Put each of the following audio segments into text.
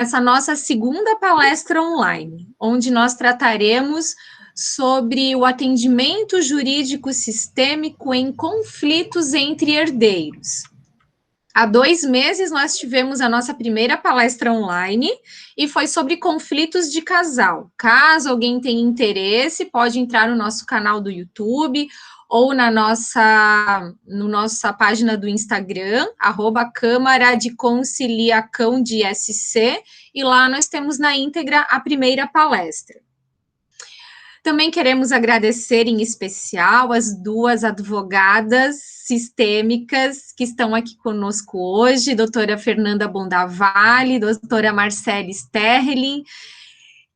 essa nossa segunda palestra online, onde nós trataremos sobre o atendimento jurídico sistêmico em conflitos entre herdeiros. Há 2 meses nós tivemos a nossa primeira palestra online e foi sobre conflitos de casal. Caso alguém tenha interesse, pode entrar no nosso canal do YouTube ou na nossa página do Instagram, @Câmara de Conciliação de SC, e lá nós temos na íntegra a primeira palestra. Também queremos agradecer em especial as 2 advogadas sistêmicas que estão aqui conosco hoje, doutora Fernanda Bondavalli, doutora Marcele Sterling,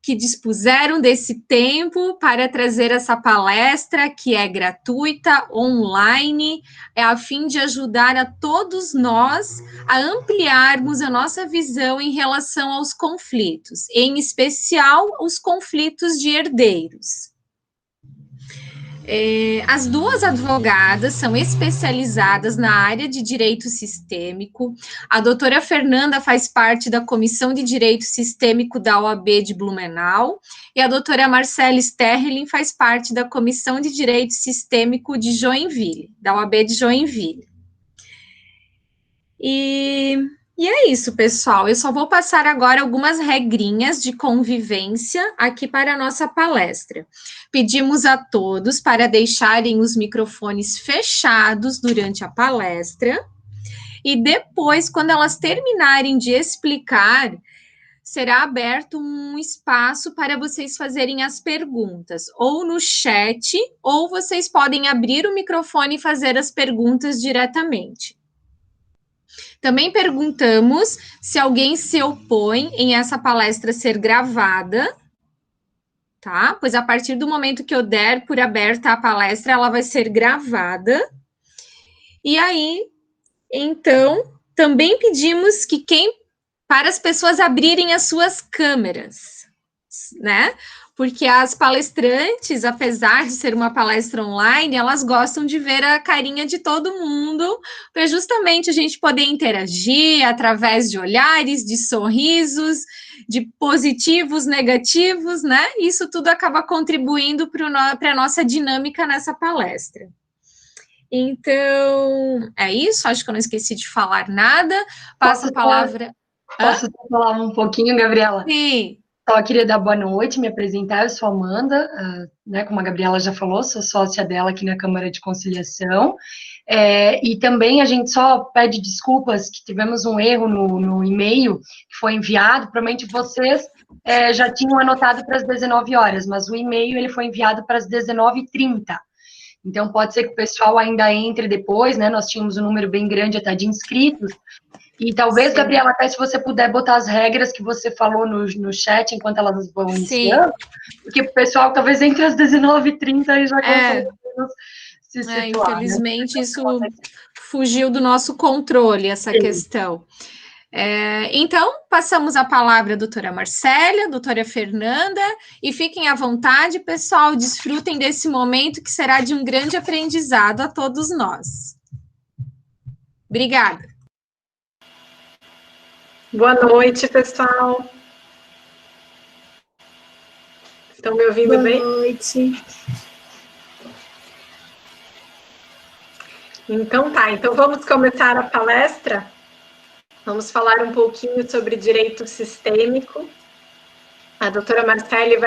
que dispuseram desse tempo para trazer essa palestra, que é gratuita, online, a fim de ajudar a todos nós a ampliarmos a nossa visão em relação aos conflitos, em especial os conflitos de herdeiros. As 2 advogadas são especializadas na área de direito sistêmico. A doutora Fernanda faz parte da Comissão de Direito Sistêmico da OAB de Blumenau, e a doutora Marcele Sterling faz parte da Comissão de Direito Sistêmico de Joinville, da OAB de Joinville. E é isso, pessoal. Eu só vou passar agora algumas regrinhas de convivência aqui para a nossa palestra. Pedimos a todos para deixarem os microfones fechados durante a palestra, e depois, quando elas terminarem de explicar, será aberto um espaço para vocês fazerem as perguntas, ou no chat, ou vocês podem abrir o microfone e fazer as perguntas diretamente. Também perguntamos se alguém se opõe em essa palestra ser gravada, tá? Pois a partir do momento que eu der por aberta a palestra, ela vai ser gravada. E aí, então, também pedimos que para as pessoas abrirem as suas câmeras, né? Porque as palestrantes, apesar de ser uma palestra online, elas gostam de ver a carinha de todo mundo, para justamente a gente poder interagir através de olhares, de sorrisos, de positivos, negativos, né? Isso tudo acaba contribuindo para a nossa dinâmica nessa palestra. Então, é isso, acho que eu não esqueci de falar nada. Passo a palavra... Posso falar um pouquinho, Gabriela? Sim. Só queria dar boa noite, me apresentar, eu sou Amanda, né, como a Gabriela já falou, sou sócia dela aqui na Câmara de Conciliação, e também a gente só pede desculpas que tivemos um erro no e-mail que foi enviado, provavelmente vocês já tinham anotado para as 19 horas, mas o e-mail ele foi enviado para as 19h30, então pode ser que o pessoal ainda entre depois, né, nós tínhamos um número bem grande até de inscritos. E talvez, sim, Gabriela, até se você puder botar as regras que você falou no chat enquanto elas vão iniciando, porque o pessoal talvez entre as 19h30 e já consegue se situar. Infelizmente, né? Isso fugiu do nosso controle, essa questão. Então, passamos a palavra à doutora Marcélia, doutora Fernanda, e fiquem à vontade, pessoal, desfrutem desse momento que será de um grande aprendizado a todos nós. Obrigada. Boa noite, pessoal. Estão me ouvindo bem? Boa noite. Então tá, então vamos começar a palestra. Vamos falar um pouquinho sobre direito sistêmico. A doutora Marcele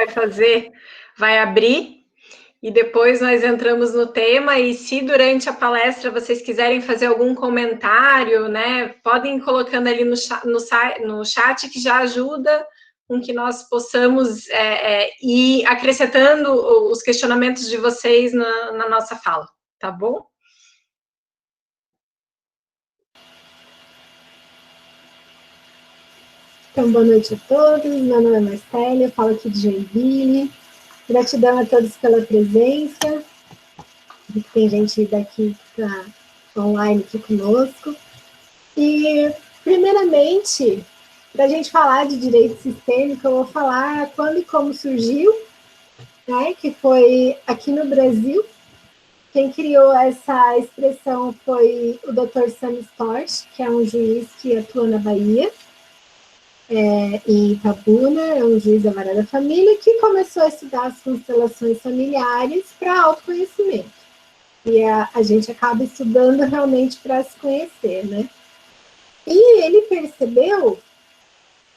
vai abrir, e depois nós entramos no tema, e se durante a palestra vocês quiserem fazer algum comentário, né, podem ir colocando ali no chat, que já ajuda com que nós possamos ir acrescentando os questionamentos de vocês na nossa fala, tá bom? Então, boa noite a todos, meu nome é Marcele, eu falo aqui de Joinville. Gratidão a todos pela presença. Tem gente daqui que está online aqui conosco. E, primeiramente, para a gente falar de direito sistêmico, eu vou falar quando e como surgiu, né, que foi aqui no Brasil. Quem criou essa expressão foi o Dr. Sam Storch, que é um juiz que atua na Bahia. em Itabuna, é um juiz da Vara da Família, que começou a estudar as constelações familiares para autoconhecimento. E a gente acaba estudando realmente para se conhecer, né? E ele percebeu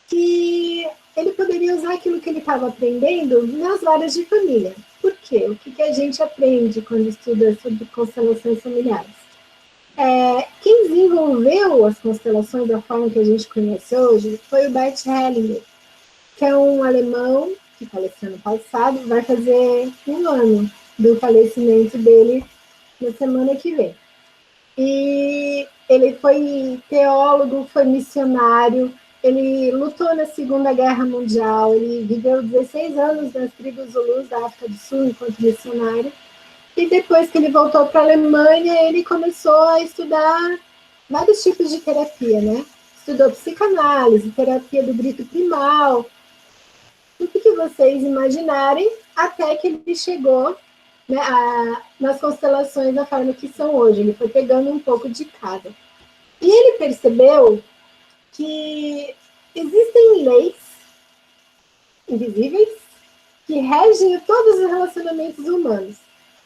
que ele poderia usar aquilo que ele estava aprendendo nas varas de família. Por quê? O que a gente aprende quando estuda sobre constelações familiares? Quem desenvolveu as constelações da forma que a gente conhece hoje foi o Bert Hellinger, que é um alemão que faleceu ano passado, vai fazer 1 ano do falecimento dele na semana que vem. E ele foi teólogo, foi missionário, ele lutou na Segunda Guerra Mundial, ele viveu 16 anos nas tribos Zulus da África do Sul enquanto missionário. E depois que ele voltou para a Alemanha, ele começou a estudar vários tipos de terapia, né? Estudou psicanálise, terapia do grito primal, o que vocês imaginarem, até que ele chegou, né, nas constelações da forma que são hoje. Ele foi pegando um pouco de cada. E ele percebeu que existem leis invisíveis que regem todos os relacionamentos humanos,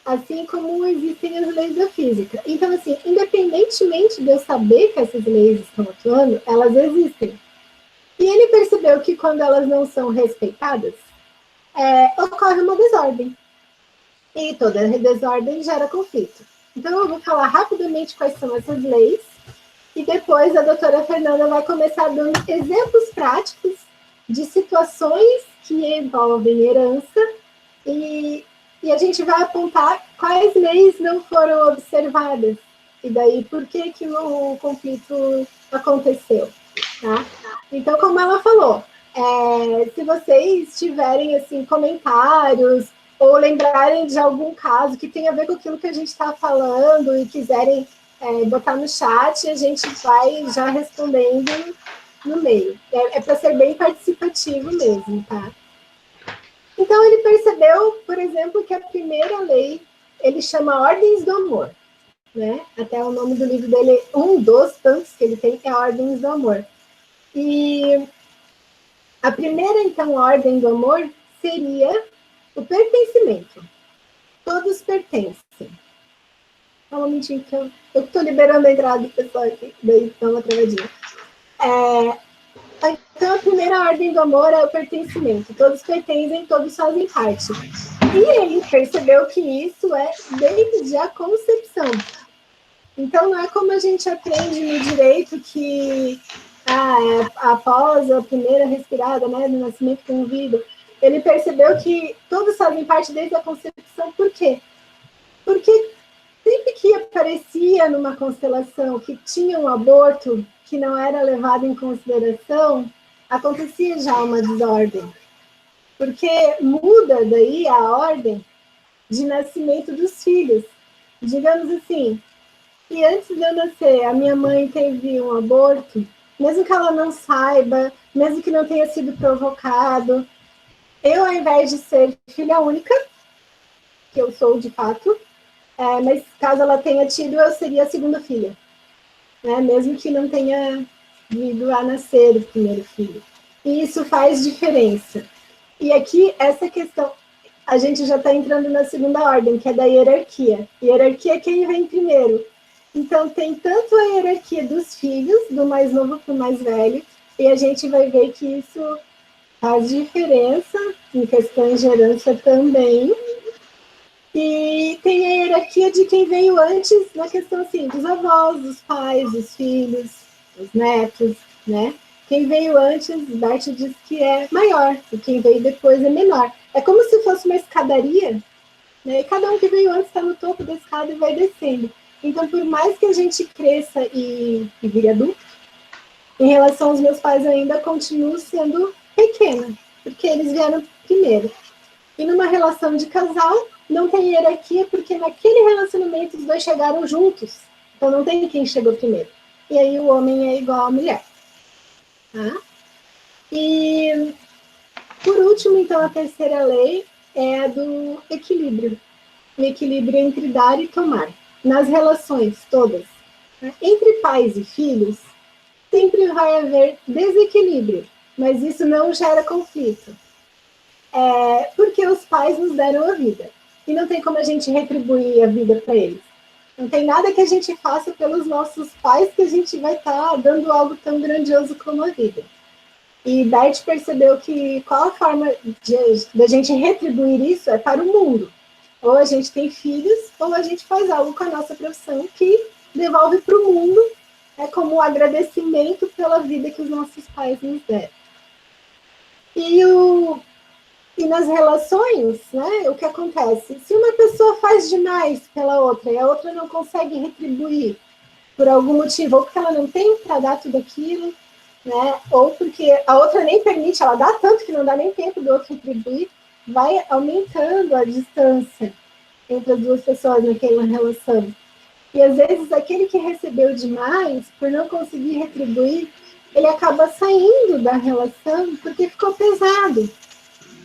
assim como existem as leis da física. Então, assim, independentemente de eu saber que essas leis estão atuando, elas existem. E ele percebeu que quando elas não são respeitadas, ocorre uma desordem. E toda desordem gera conflito. Então, eu vou falar rapidamente quais são essas leis, e depois a doutora Fernanda vai começar dando exemplos práticos de situações que envolvem herança, e a gente vai apontar quais leis não foram observadas, e daí por que o conflito aconteceu. Tá? Então, como ela falou, se vocês tiverem assim, comentários ou lembrarem de algum caso que tenha a ver com aquilo que a gente está falando e quiserem botar no chat, a gente vai já respondendo no meio. É para ser bem participativo mesmo, tá? Então, ele percebeu, por exemplo, que a primeira lei, ele chama Ordens do Amor, né? Até o nome do livro dele, um dos tantos que ele tem, é Ordens do Amor. E a primeira, então, ordem do amor seria o pertencimento. Todos pertencem. Só um momentinho que eu estou liberando a entrada do pessoal aqui, daí dá uma travadinha. Então, a primeira ordem do amor é o pertencimento. Todos pertencem, todos fazem parte. E ele percebeu que isso é desde a concepção. Então, não é como a gente aprende no direito que após a primeira respirada, né, do nascimento com vida, ele percebeu que todos fazem parte desde a concepção. Por quê? Porque sempre que aparecia numa constelação que tinha um aborto que não era levado em consideração, acontecia já uma desordem. Porque muda daí a ordem de nascimento dos filhos. Digamos assim, e antes de eu nascer, a minha mãe teve um aborto, mesmo que ela não saiba, mesmo que não tenha sido provocado, eu, ao invés de ser filha única, que eu sou de fato, mas caso ela tenha tido, eu seria a segunda filha, né? Mesmo que não tenha vindo a nascer o primeiro filho. E isso faz diferença. E aqui, essa questão, a gente já está entrando na segunda ordem, que é da hierarquia. Hierarquia é quem vem primeiro. Então, tem tanto a hierarquia dos filhos, do mais novo para o mais velho, e a gente vai ver que isso faz diferença em questões de herança também. E tem a hierarquia de quem veio antes, na questão assim, dos avós, dos pais, dos filhos, dos netos, né? Quem veio antes, Bart diz que é maior, e quem veio depois é menor. É como se fosse uma escadaria, né? E cada um que veio antes está no topo da escada e vai descendo. Então, por mais que a gente cresça e vire adulto, em relação aos meus pais, eu ainda continuo sendo pequena, porque eles vieram primeiro. E numa relação de casal, não tem hierarquia, porque naquele relacionamento os dois chegaram juntos. Então, não tem quem chegou primeiro. E aí o homem é igual à mulher. Tá? E, por último, então, a terceira lei é a do equilíbrio. O equilíbrio entre dar e tomar. Nas relações todas, né? Entre pais e filhos, sempre vai haver desequilíbrio. mas isso não gera conflito. Porque os pais nos deram a vida. E não tem como a gente retribuir a vida para eles. Não tem nada que a gente faça pelos nossos pais que a gente vai estar dando algo tão grandioso como a vida. E Bert percebeu que qual a forma da gente retribuir isso é para o mundo. Ou a gente tem filhos, ou a gente faz algo com a nossa profissão que devolve para o mundo como um agradecimento pela vida que os nossos pais nos deram. E nas relações, né, o que acontece? Se uma pessoa faz demais pela outra e a outra não consegue retribuir por algum motivo, ou porque ela não tem para dar tudo aquilo, né, ou porque a outra nem permite, ela dá tanto que não dá nem tempo do outro retribuir, vai aumentando a distância entre as duas pessoas naquela relação. E às vezes aquele que recebeu demais, por não conseguir retribuir, ele acaba saindo da relação porque ficou pesado.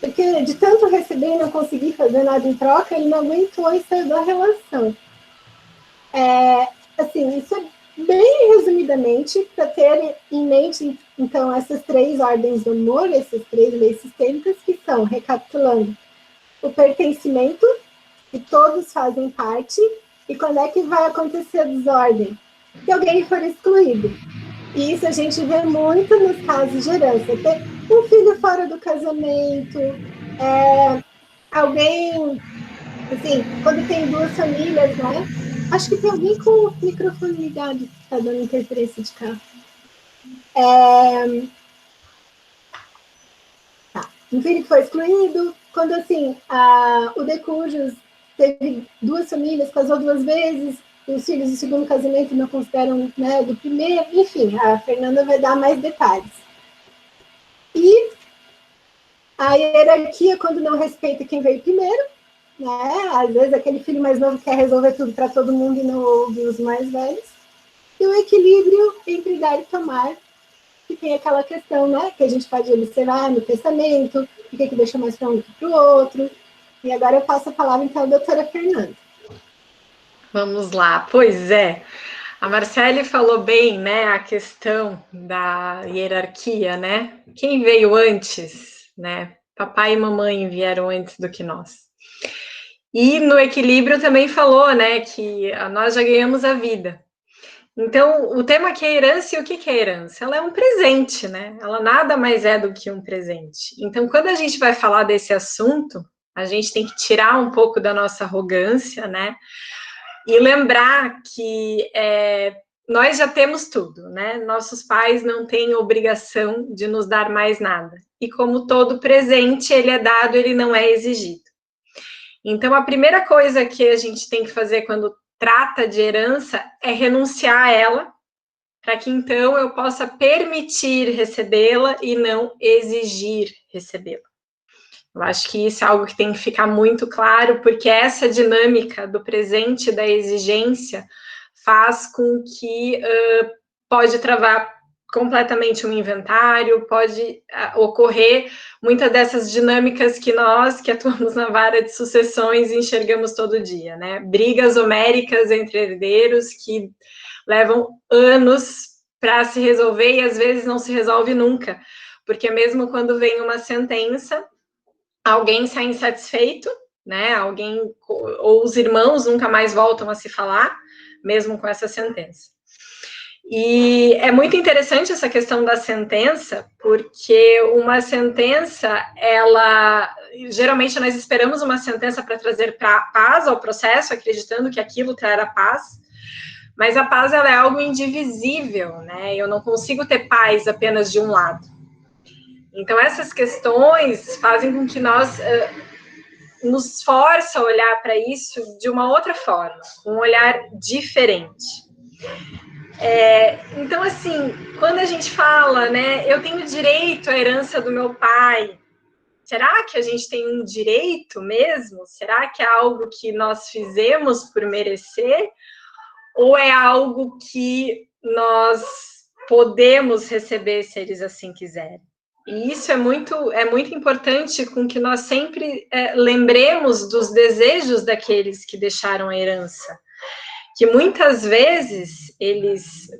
Porque de tanto receber e não conseguir fazer nada em troca, ele não aguentou e saiu da relação. Assim, isso é bem resumidamente, para ter em mente, então, essas 3 ordens do amor, essas 3 leis sistêmicas, que são, recapitulando, o pertencimento, que todos fazem parte, e quando é que vai acontecer a desordem? Se alguém for excluído. E isso a gente vê muito nos casos de herança. Ter um filho fora do casamento, alguém, assim, quando tem 2 famílias, né? Acho que tem alguém com o microfone ligado que está dando interferência de carro. Um filho que foi excluído, quando, assim, o De Cujos teve 2 famílias, casou 2 vezes, os filhos do segundo casamento não consideram, né, do primeiro, enfim, a Fernanda vai dar mais detalhes. E a hierarquia, quando não respeita quem veio primeiro, né, às vezes aquele filho mais novo quer resolver tudo para todo mundo e não ouve os mais velhos. E o equilíbrio entre dar e tomar, que tem aquela questão, né, que a gente pode observar no testamento, o que deixa mais para um do que para o outro. E agora eu passo a palavra, então, à doutora Fernanda. Vamos lá, pois é. A Marcele falou bem, né, a questão da hierarquia, né? Quem veio antes, né? Papai e mamãe vieram antes do que nós. E no equilíbrio também falou, né, que nós já ganhamos a vida. Então, o tema aqui é herança, e o que é herança? Ela é um presente, né? Ela nada mais é do que um presente. Então, quando a gente vai falar desse assunto, a gente tem que tirar um pouco da nossa arrogância, né? E lembrar que nós já temos tudo, né? Nossos pais não têm obrigação de nos dar mais nada. E como todo presente, ele é dado, ele não é exigido. Então, a primeira coisa que a gente tem que fazer quando trata de herança é renunciar a ela, para que então eu possa permitir recebê-la e não exigir recebê-la. Eu acho que isso é algo que tem que ficar muito claro, porque essa dinâmica do presente e da exigência faz com que pode travar completamente um inventário, pode ocorrer muitas dessas dinâmicas que nós, que atuamos na vara de sucessões, enxergamos todo dia, né? Brigas homéricas entre herdeiros que levam anos para se resolver e às vezes não se resolve nunca, porque mesmo quando vem uma sentença, alguém sai insatisfeito, né? Alguém ou os irmãos nunca mais voltam a se falar, mesmo com essa sentença. E é muito interessante essa questão da sentença, porque uma sentença, geralmente nós esperamos uma sentença para trazer paz ao processo, acreditando que aquilo trará paz, mas a paz ela é algo indivisível, né? Eu não consigo ter paz apenas de um lado. Então essas questões fazem com que nós nos força a olhar para isso de uma outra forma, um olhar diferente. Então, assim, quando a gente fala, né, eu tenho direito à herança do meu pai, será que a gente tem um direito mesmo? Será que é algo que nós fizemos por merecer? Ou é algo que nós podemos receber se eles assim quiserem? E isso é muito importante com que nós sempre lembremos dos desejos daqueles que deixaram a herança, que muitas vezes eles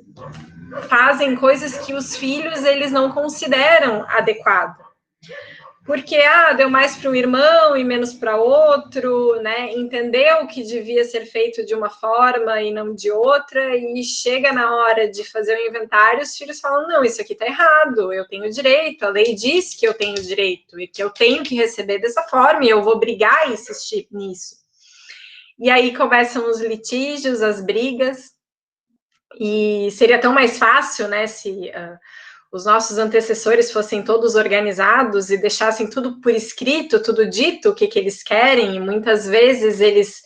fazem coisas que os filhos eles não consideram adequado. Porque, deu mais para um irmão e menos para outro, né? Entendeu que devia ser feito de uma forma e não de outra, e chega na hora de fazer o inventário, os filhos falam, não, isso aqui está errado, eu tenho direito, a lei diz que eu tenho direito, e que eu tenho que receber dessa forma, e eu vou brigar e insistir nisso. E aí começam os litígios, as brigas, e seria tão mais fácil, né, se os nossos antecessores fossem todos organizados e deixassem tudo por escrito, tudo dito, o que eles querem, e muitas vezes eles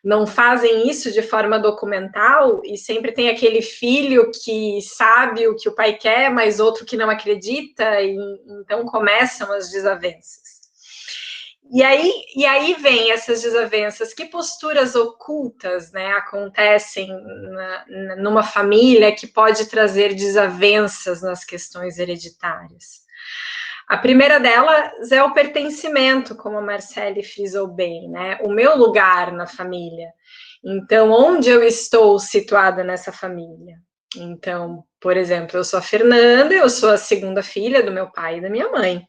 não fazem isso de forma documental, e sempre tem aquele filho que sabe o que o pai quer, mas outro que não acredita, e então começam as desavenças. E aí vem essas desavenças, que posturas ocultas, né, acontecem numa família que pode trazer desavenças nas questões hereditárias. A primeira delas é o pertencimento, como a Marcele frisou bem, né, o meu lugar na família. Então, onde eu estou situada nessa família? Então, por exemplo, eu sou a Fernanda, eu sou a segunda filha do meu pai e da minha mãe.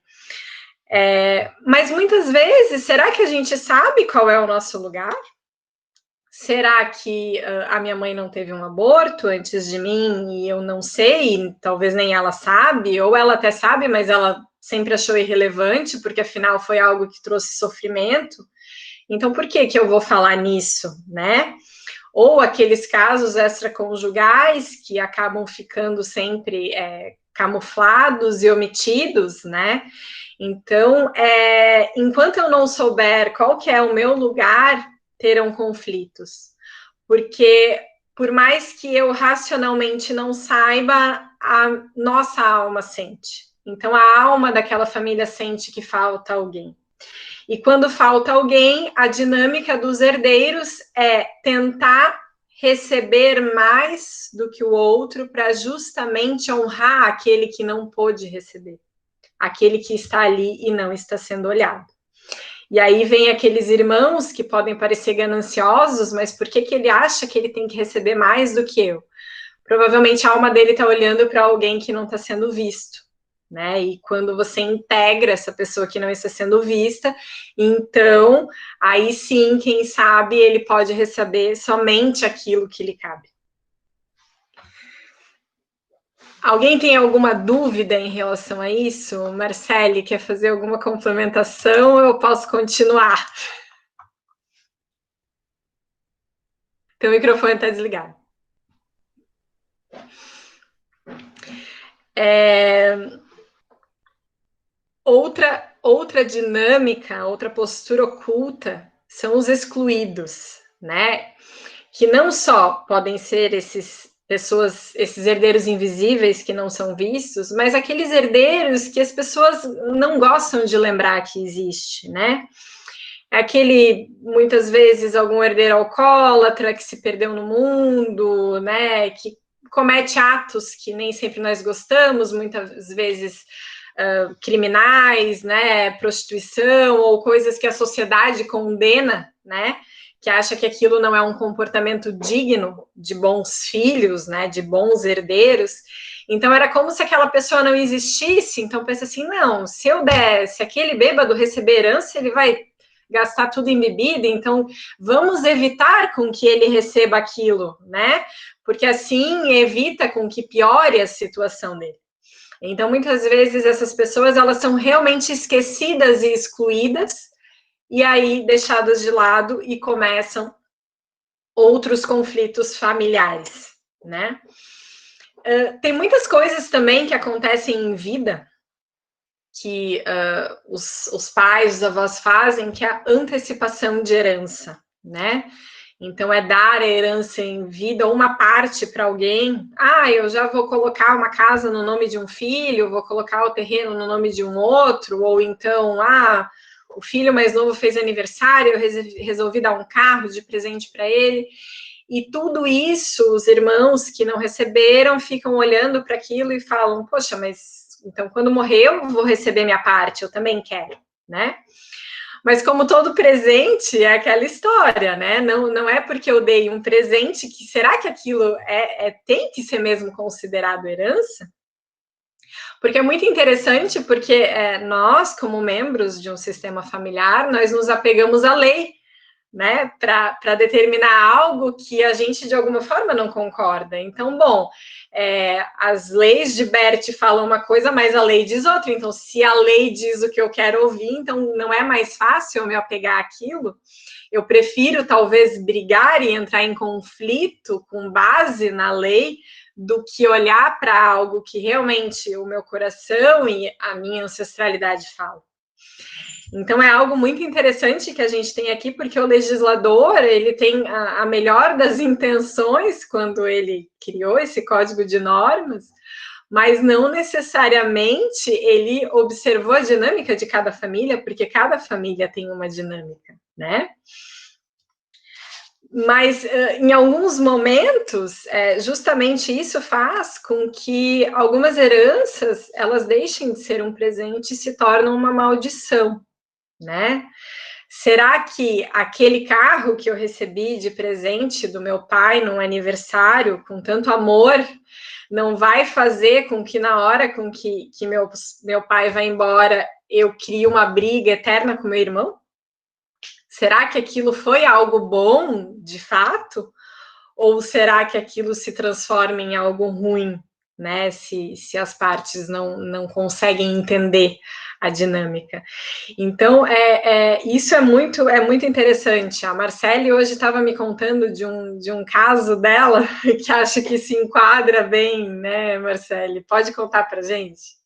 Mas muitas vezes, será que a gente sabe qual é o nosso lugar? Será que a minha mãe não teve um aborto antes de mim e eu não sei, talvez nem ela sabe, ou ela até sabe, mas ela sempre achou irrelevante, porque afinal foi algo que trouxe sofrimento. Então, por que eu vou falar nisso, né? Ou aqueles casos extraconjugais que acabam ficando sempre camuflados e omitidos, né? Então, enquanto eu não souber qual que é o meu lugar, terão conflitos. Porque, por mais que eu racionalmente não saiba, a nossa alma sente. Então, a alma daquela família sente que falta alguém. E quando falta alguém, a dinâmica dos herdeiros é tentar receber mais do que o outro para justamente honrar aquele que não pôde receber. Aquele que está ali e não está sendo olhado. E aí vem aqueles irmãos que podem parecer gananciosos, mas por que ele acha que ele tem que receber mais do que eu? Provavelmente a alma dele está olhando para alguém que não está sendo visto, né? E quando você integra essa pessoa que não está sendo vista, então, aí sim, quem sabe, ele pode receber somente aquilo que lhe cabe. Alguém tem alguma dúvida em relação a isso? Marcele, quer fazer alguma complementação ou eu posso continuar? Teu microfone está desligado. Outra dinâmica, outra postura oculta são os excluídos, né? Que não só podem ser esses herdeiros invisíveis que não são vistos, mas aqueles herdeiros que as pessoas não gostam de lembrar que existe, né? Aquele, muitas vezes, algum herdeiro alcoólatra que se perdeu no mundo, né? Que comete atos que nem sempre nós gostamos, muitas vezes criminais, né? Prostituição ou coisas que a sociedade condena, né? Que acha que aquilo não é um comportamento digno de bons filhos, né, de bons herdeiros. Então, era como se aquela pessoa não existisse. Então, pensa assim, não, se aquele bêbado receber herança, ele vai gastar tudo em bebida, então vamos evitar com que ele receba aquilo, né? Porque assim evita com que piore a situação dele. Então, muitas vezes, essas pessoas, elas são realmente esquecidas e excluídas, e aí deixadas de lado e começam outros conflitos familiares, né? Tem muitas coisas também que acontecem em vida que os pais, os avós fazem, que é a antecipação de herança, né? Então, é dar a herança em vida, ou uma parte para alguém. Eu já vou colocar uma casa no nome de um filho, vou colocar o terreno no nome de um outro, ou então, o filho mais novo fez aniversário, eu resolvi dar um carro de presente para ele. E tudo isso, os irmãos que não receberam ficam olhando para aquilo e falam, poxa, mas então quando morrer eu vou receber minha parte, eu também quero, né? Mas como todo presente é aquela história, né? Não é porque eu dei um presente que será que aquilo tem que ser mesmo considerado herança? Porque é muito interessante, porque nós, como membros de um sistema familiar, nós nos apegamos à lei, né, para determinar algo que a gente de alguma forma não concorda. Então, bom, as leis de Bert falam uma coisa, mas a lei diz outra. Então, se a lei diz o que eu quero ouvir, então não é mais fácil eu me apegar àquilo. Eu prefiro talvez brigar e entrar em conflito com base na lei do que olhar para algo que realmente o meu coração e a minha ancestralidade falam. Então, é algo muito interessante que a gente tem aqui, porque o legislador, ele tem a melhor das intenções quando ele criou esse código de normas, mas não necessariamente ele observou a dinâmica de cada família, porque cada família tem uma dinâmica, né? Mas, em alguns momentos, justamente isso faz com que algumas heranças, elas deixem de ser um presente e se tornam uma maldição, né? Será que aquele carro que eu recebi de presente do meu pai num aniversário, com tanto amor, não vai fazer com que na hora com que meu pai vai embora, eu crie uma briga eterna com meu irmão? Será que aquilo foi algo bom, de fato? Ou será que aquilo se transforma em algo ruim, né? Se as partes não conseguem entender a dinâmica. Então, isso é muito interessante. A Marcele hoje estava me contando de um caso dela, que acho que se enquadra bem, né, Marcele? Pode contar para a gente?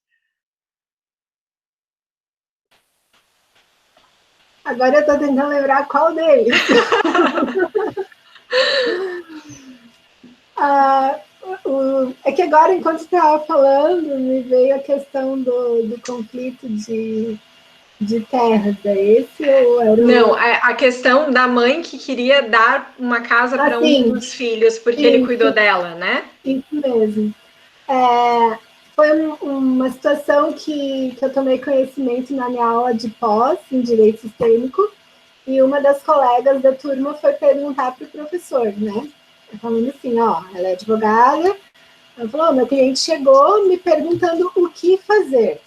Agora eu estou tentando lembrar qual deles. É que agora, enquanto estava falando, me veio a questão do conflito de terras. É esse ou era Não, a questão da mãe que queria dar uma casa para um dos filhos, porque ele cuidou dela, né? Isso mesmo. Foi uma situação que eu tomei conhecimento na minha aula de pós em Direito Sistêmico, e uma das colegas da turma foi perguntar para o professor, né? Falando assim, ó, ela é advogada, ela falou, meu cliente chegou me perguntando o que fazer,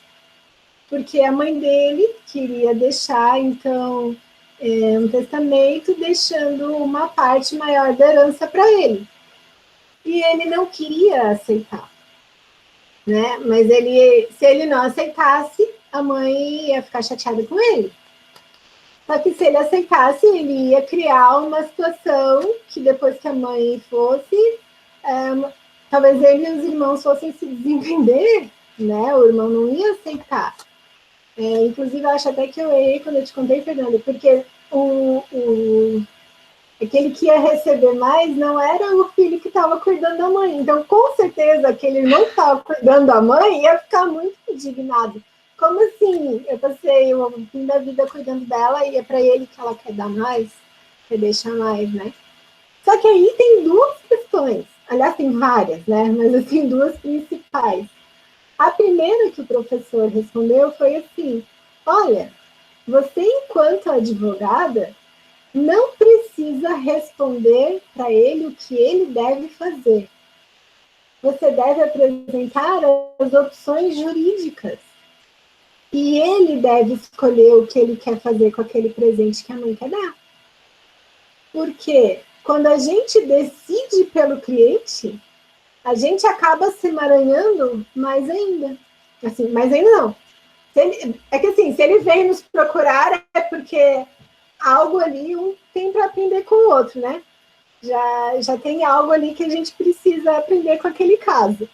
porque a mãe dele queria deixar, então, um testamento deixando uma parte maior da herança para ele. E ele não queria aceitar, né? Mas se ele não aceitasse, a mãe ia ficar chateada com ele. Só que se ele aceitasse, ele ia criar uma situação que depois que a mãe fosse, talvez ele e os irmãos fossem se desentender, né? O irmão não ia aceitar. Inclusive, eu acho até que eu errei quando eu te contei, Fernanda, porque aquele que ia receber mais não era o filho que estava cuidando da mãe. Então, com certeza, aquele não estava cuidando da mãe ia ficar muito indignado. Como assim? Eu passei o fim da vida cuidando dela e é para ele que ela quer dar mais, quer deixar mais, né? Só que aí tem duas questões. Aliás, tem várias, né? Mas assim, duas principais. A primeira que o professor respondeu foi assim, olha, você enquanto advogada não precisa responder para ele o que ele deve fazer. Você deve apresentar as opções jurídicas. E ele deve escolher o que ele quer fazer com aquele presente que a mãe quer dar. Porque quando a gente decide pelo cliente, a gente acaba se emaranhando mais ainda. Assim, mais ainda não. Se ele vem nos procurar, é porque algo ali um tem para aprender com o outro, né? Já tem algo ali que a gente precisa aprender com aquele caso.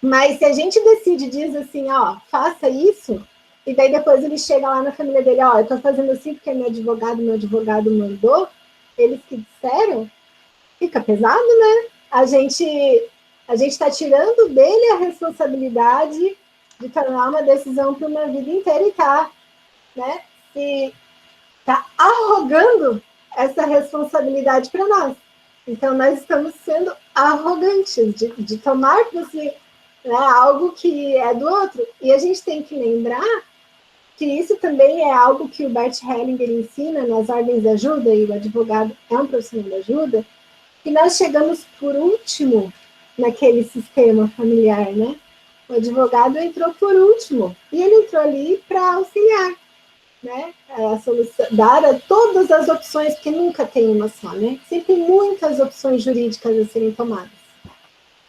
Mas se a gente decide, diz assim, ó, faça isso, e daí depois ele chega lá na família dele, ó, eu tô fazendo assim porque meu advogado mandou, eles que disseram, fica pesado, né? A gente está tirando dele a responsabilidade de tomar uma decisão para uma vida inteira e né? Se tá arrogando essa responsabilidade para nós. Então, nós estamos sendo arrogantes de tomar para si, né, algo que é do outro. E a gente tem que lembrar que isso também é algo que o Bert Hellinger ensina nas ordens de ajuda, e o advogado é um profissional de ajuda, que nós chegamos por último naquele sistema familiar, né? O advogado entrou por último, e ele entrou ali para auxiliar, né? A solução, dar a todas as opções, porque nunca tem uma só, né? Sempre tem muitas opções jurídicas a serem tomadas.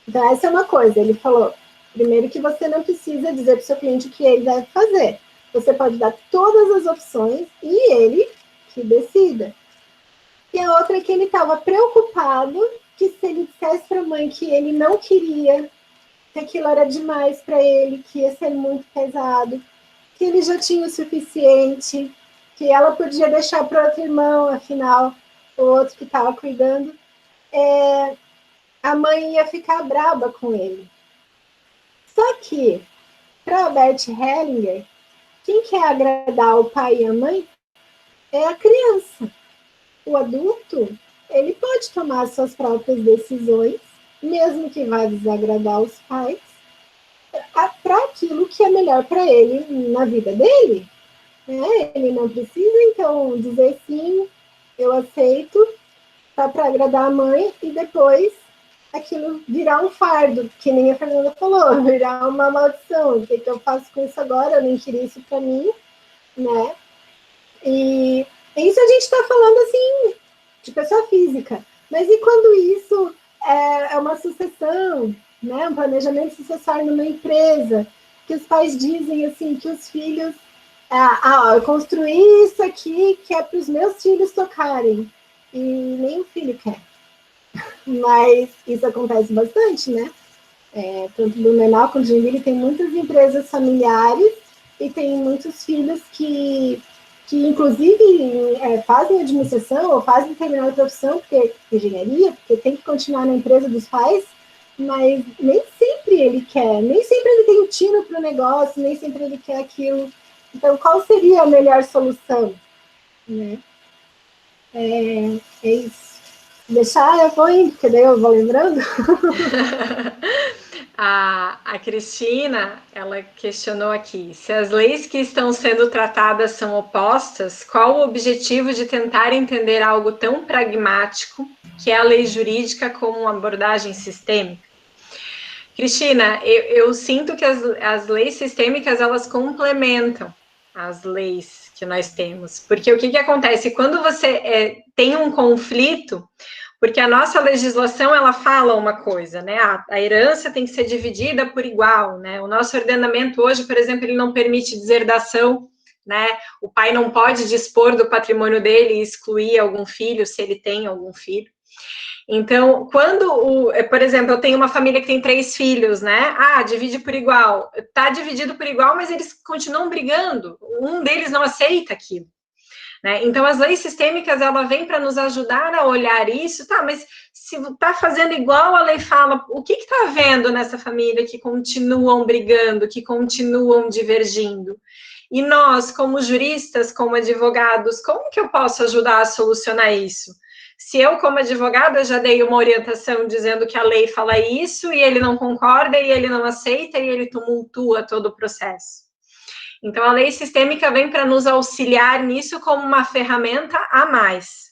Então, essa é uma coisa, ele falou, primeiro que você não precisa dizer para o seu cliente o que ele deve fazer. Você pode dar todas as opções e ele que decida. E a outra é que ele estava preocupado que se ele dissesse para a mãe que ele não queria, que aquilo era demais para ele, que ia ser muito pesado, que ele já tinha o suficiente, que ela podia deixar para outro irmão, afinal, o outro que estava cuidando, a mãe ia ficar braba com ele. Só que, para Bert Hellinger, quem quer agradar o pai e a mãe é a criança. O adulto, ele pode tomar suas próprias decisões, mesmo que vá desagradar os pais, para aquilo que é melhor para ele na vida dele. Né? Ele não precisa, então, dizer sim, eu aceito, para agradar a mãe, e depois aquilo virar um fardo, que nem a Fernanda falou, virar uma maldição. O que eu faço com isso agora? Eu nem queria isso para mim, né? E isso a gente está falando, assim, de pessoa física. Mas e quando isso é uma sucessão, né? Um planejamento sucessório numa empresa, que os pais dizem, assim, que os filhos... eu construí isso aqui que é para os meus filhos tocarem. E nem o filho quer. Mas isso acontece bastante, né? Tanto no Blumenau quanto no Joinville tem muitas empresas familiares e tem muitos filhos que inclusive fazem administração ou fazem determinada profissão, porque engenharia, porque tem que continuar na empresa dos pais, mas nem sempre ele quer, nem sempre ele tem um tino para o negócio, nem sempre ele quer aquilo. Então, qual seria a melhor solução? Né? É isso. Deixar, eu vou indo, porque daí eu vou lembrando. A Cristina, ela questionou aqui, se as leis que estão sendo tratadas são opostas, qual o objetivo de tentar entender algo tão pragmático, que é a lei jurídica, como uma abordagem sistêmica? Cristina, eu sinto que as leis sistêmicas, elas complementam as leis que nós temos, porque o que acontece? Quando você tem um conflito, porque a nossa legislação, ela fala uma coisa, né? A herança tem que ser dividida por igual, né? O nosso ordenamento hoje, por exemplo, ele não permite deserdação, né? O pai não pode dispor do patrimônio dele e excluir algum filho, se ele tem algum filho. Então, por exemplo, eu tenho uma família que tem 3 filhos, né? Divide por igual. Tá dividido por igual, mas eles continuam brigando. Um deles não aceita aquilo. Né? Então, as leis sistêmicas, ela vem para nos ajudar a olhar isso, mas se está fazendo igual a lei fala, o que está havendo nessa família que continuam brigando, que continuam divergindo? E nós, como juristas, como advogados, como que eu posso ajudar a solucionar isso? Se eu, como advogada, já dei uma orientação dizendo que a lei fala isso, e ele não concorda, e ele não aceita, e ele tumultua todo o processo. Então, a lei sistêmica vem para nos auxiliar nisso como uma ferramenta a mais,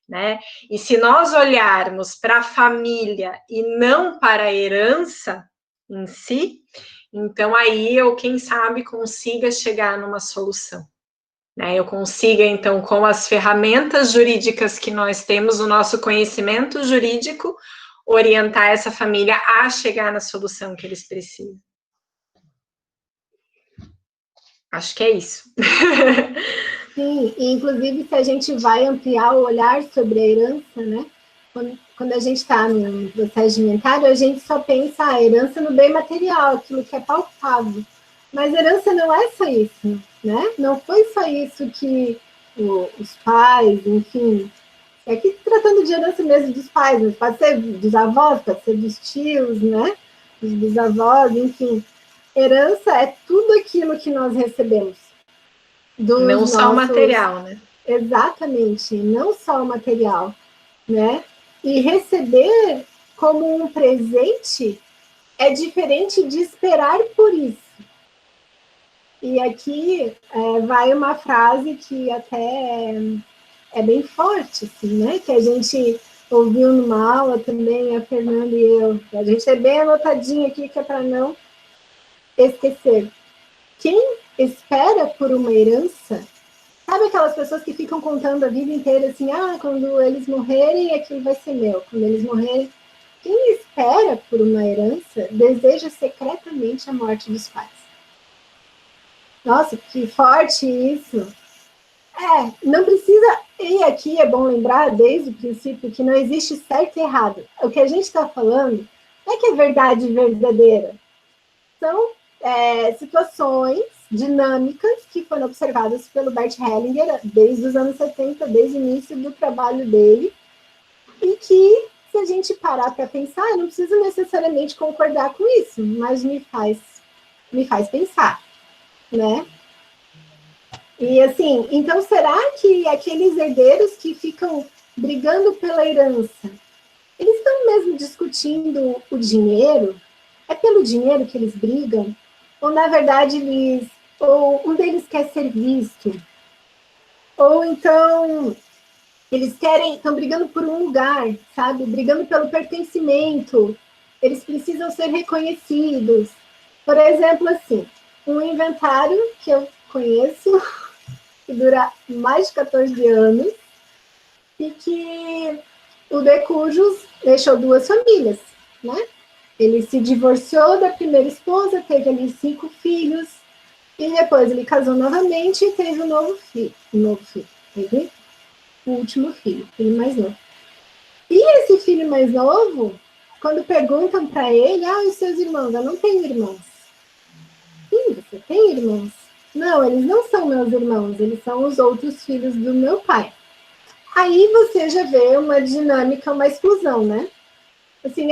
né? E se nós olharmos para a família e não para a herança em si, então aí eu, quem sabe, consiga chegar numa solução. Né? Eu consiga, então, com as ferramentas jurídicas que nós temos, o nosso conhecimento jurídico, orientar essa família a chegar na solução que eles precisam. Acho que é isso. Sim, e inclusive se a gente vai ampliar o olhar sobre a herança, né? Quando a gente está no processo de inventário, a gente só pensa a herança no bem material, aquilo que é palpável. Mas herança não é só isso, né? Não foi só isso que os pais, enfim... Aqui tratando de herança mesmo dos pais, mas pode ser dos avós, pode ser dos tios, né? Dos bisavós, enfim... Herança é tudo aquilo que nós recebemos. Não só o material, né? Exatamente, não só o material, né? E receber como um presente é diferente de esperar por isso. E aqui vai uma frase que até é bem forte, assim, né? Que a gente ouviu numa aula também, a Fernanda e eu. A gente é bem anotadinho aqui, que é para não esquecer. Quem espera por uma herança, sabe aquelas pessoas que ficam contando a vida inteira assim, quando eles morrerem, aquilo vai ser meu. Quando eles morrerem, quem espera por uma herança deseja secretamente a morte dos pais. Nossa, que forte isso. Não precisa. E aqui é bom lembrar, desde o princípio, que não existe certo e errado. O que a gente está falando não é que é verdade verdadeira. São situações dinâmicas que foram observadas pelo Bert Hellinger desde os anos 70, desde o início do trabalho dele, e que, se a gente parar para pensar, eu não preciso necessariamente concordar com isso, mas me faz pensar, né? E assim, então será que aqueles herdeiros que ficam brigando pela herança, eles estão mesmo discutindo o dinheiro? É pelo dinheiro que eles brigam? Ou na verdade ou um deles quer ser visto? Ou então eles estão brigando por um lugar, sabe? Brigando pelo pertencimento. Eles precisam ser reconhecidos. Por exemplo, assim, um inventário que eu conheço, que dura mais de 14 anos, e que o Decujos deixou 2 famílias, né? Ele se divorciou da primeira esposa, teve ali 5 filhos, e depois ele casou novamente e teve um novo filho. Teve o último filho mais novo. E esse filho mais novo, quando perguntam para ele, os seus irmãos, eu não tenho irmãos. Sim, você tem irmãos? Não, eles não são meus irmãos, eles são os outros filhos do meu pai. Aí você já vê uma dinâmica, uma exclusão, né? Assim,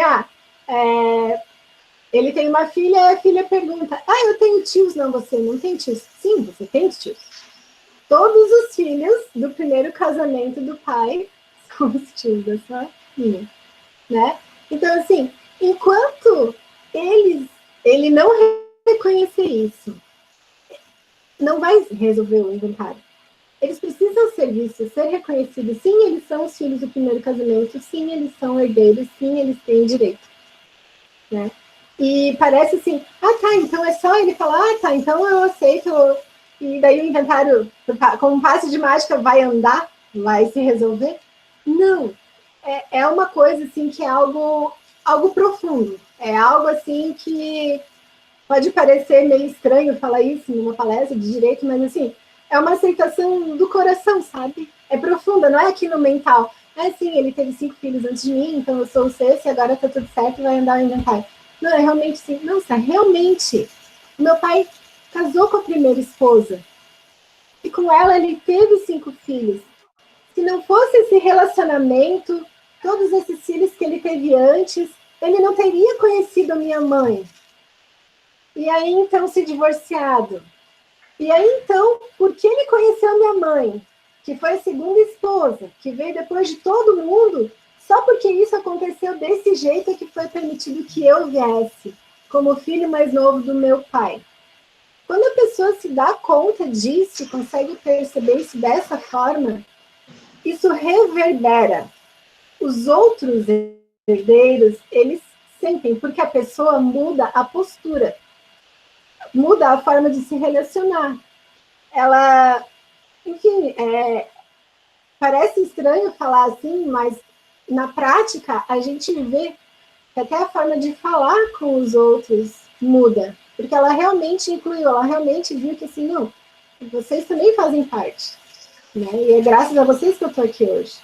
ele tem uma filha, e a filha pergunta, eu tenho tios. Não, você não tem tios. Sim, você tem tios. Todos os filhos do primeiro casamento do pai são os tios da sua filha, né? Então, assim, enquanto ele não reconhecer isso, não vai resolver o inventário. Eles precisam ser vistos, ser reconhecidos. Sim, eles são os filhos do primeiro casamento. Sim, eles são herdeiros. Sim, eles têm direito, né? E parece assim, então é só ele falar, então eu aceito, e daí o inventário, com um passe de mágica, vai andar, vai se resolver. Não, é uma coisa assim que é algo profundo, é algo assim que pode parecer meio estranho falar isso numa palestra de direito, mas assim, é uma aceitação do coração, sabe? É profunda, não é aqui no mental. Sim, ele teve 5 filhos antes de mim, então eu sou o sexto e agora tá tudo certo, vai andar o inventário. Não, é realmente sim. Nossa, realmente, meu pai casou com a primeira esposa e com ela ele teve 5 filhos. Se não fosse esse relacionamento, todos esses filhos que ele teve antes, ele não teria conhecido a minha mãe. E aí, então, se divorciado. E aí, então, porque ele conheceu minha mãe, que foi a segunda esposa, que veio depois de todo mundo, só porque isso aconteceu desse jeito é que foi permitido que eu viesse, como filho mais novo do meu pai. Quando a pessoa se dá conta disso, consegue perceber isso dessa forma, isso reverbera. Os outros herdeiros, eles sentem, porque a pessoa muda a postura, muda a forma de se relacionar. Ela, enfim, parece estranho falar assim, mas na prática a gente vê que até a forma de falar com os outros muda, porque ela realmente incluiu, ela realmente viu que assim, não, vocês também fazem parte, né? E é graças a vocês que eu estou aqui hoje.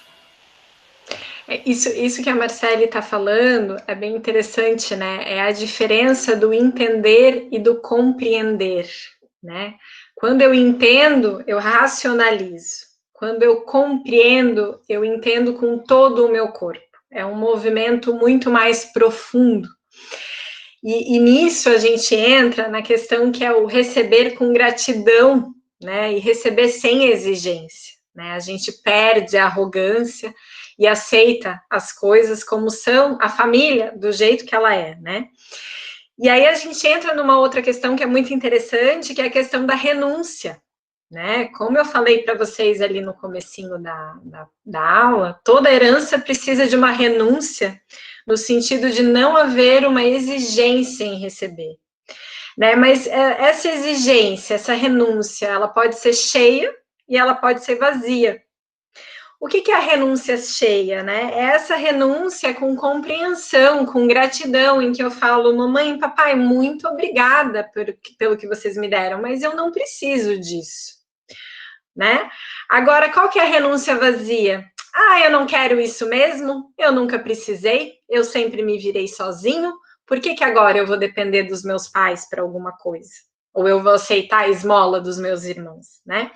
Isso que a Marcele está falando é bem interessante, né? É a diferença do entender e do compreender, né? Quando eu entendo, eu racionalizo. Quando eu compreendo, eu entendo com todo o meu corpo. É um movimento muito mais profundo. E nisso a gente entra na questão que é o receber com gratidão, né? E receber sem exigência, né? A gente perde a arrogância e aceita as coisas como são, a família do jeito que ela é, né? E aí a gente entra numa outra questão que é muito interessante, que é a questão da renúncia, né? Como eu falei para vocês ali no comecinho da aula, toda herança precisa de uma renúncia, no sentido de não haver uma exigência em receber, né? Mas essa exigência, essa renúncia, ela pode ser cheia e ela pode ser vazia. O que é a renúncia cheia, né? É essa renúncia com compreensão, com gratidão, em que eu falo, mamãe e papai, muito obrigada pelo que vocês me deram, mas eu não preciso disso, né? Agora, qual que é a renúncia vazia? Ah, eu não quero isso mesmo, eu nunca precisei, eu sempre me virei sozinho, por que agora eu vou depender dos meus pais para alguma coisa? Ou eu vou aceitar a esmola dos meus irmãos, né?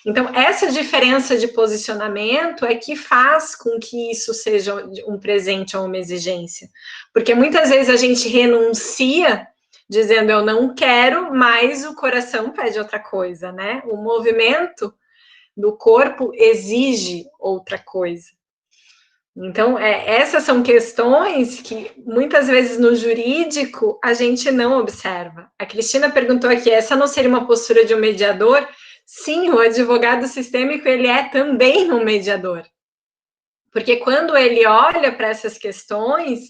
Então, essa diferença de posicionamento é que faz com que isso seja um presente ou uma exigência. Porque muitas vezes a gente renuncia dizendo eu não quero, mas o coração pede outra coisa, né? O movimento do corpo exige outra coisa. Então, essas são questões que muitas vezes no jurídico a gente não observa. A Cristina perguntou aqui, essa não seria uma postura de um mediador? Sim, o advogado sistêmico, ele é também um mediador. Porque quando ele olha para essas questões,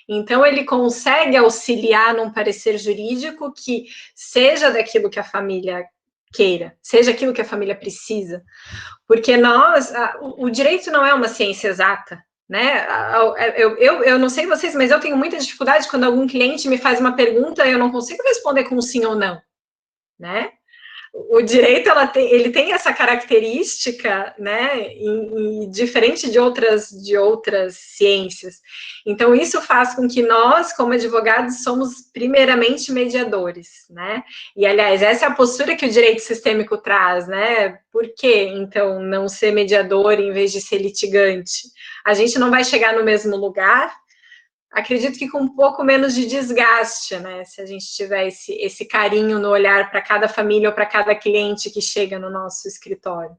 então ele consegue auxiliar num parecer jurídico que seja daquilo que a família queira, seja aquilo que a família precisa. Porque o direito não é uma ciência exata, né? Eu não sei vocês, mas eu tenho muita dificuldade quando algum cliente me faz uma pergunta e eu não consigo responder com sim ou não, né? O direito ele tem essa característica, né, diferente de outras ciências. Então, isso faz com que nós, como advogados, somos primeiramente mediadores, né? E, aliás, essa é a postura que o direito sistêmico traz, né? Por que, então, não ser mediador em vez de ser litigante? A gente não vai chegar no mesmo lugar, acredito que com um pouco menos de desgaste, né? Se a gente tiver esse carinho no olhar para cada família ou para cada cliente que chega no nosso escritório.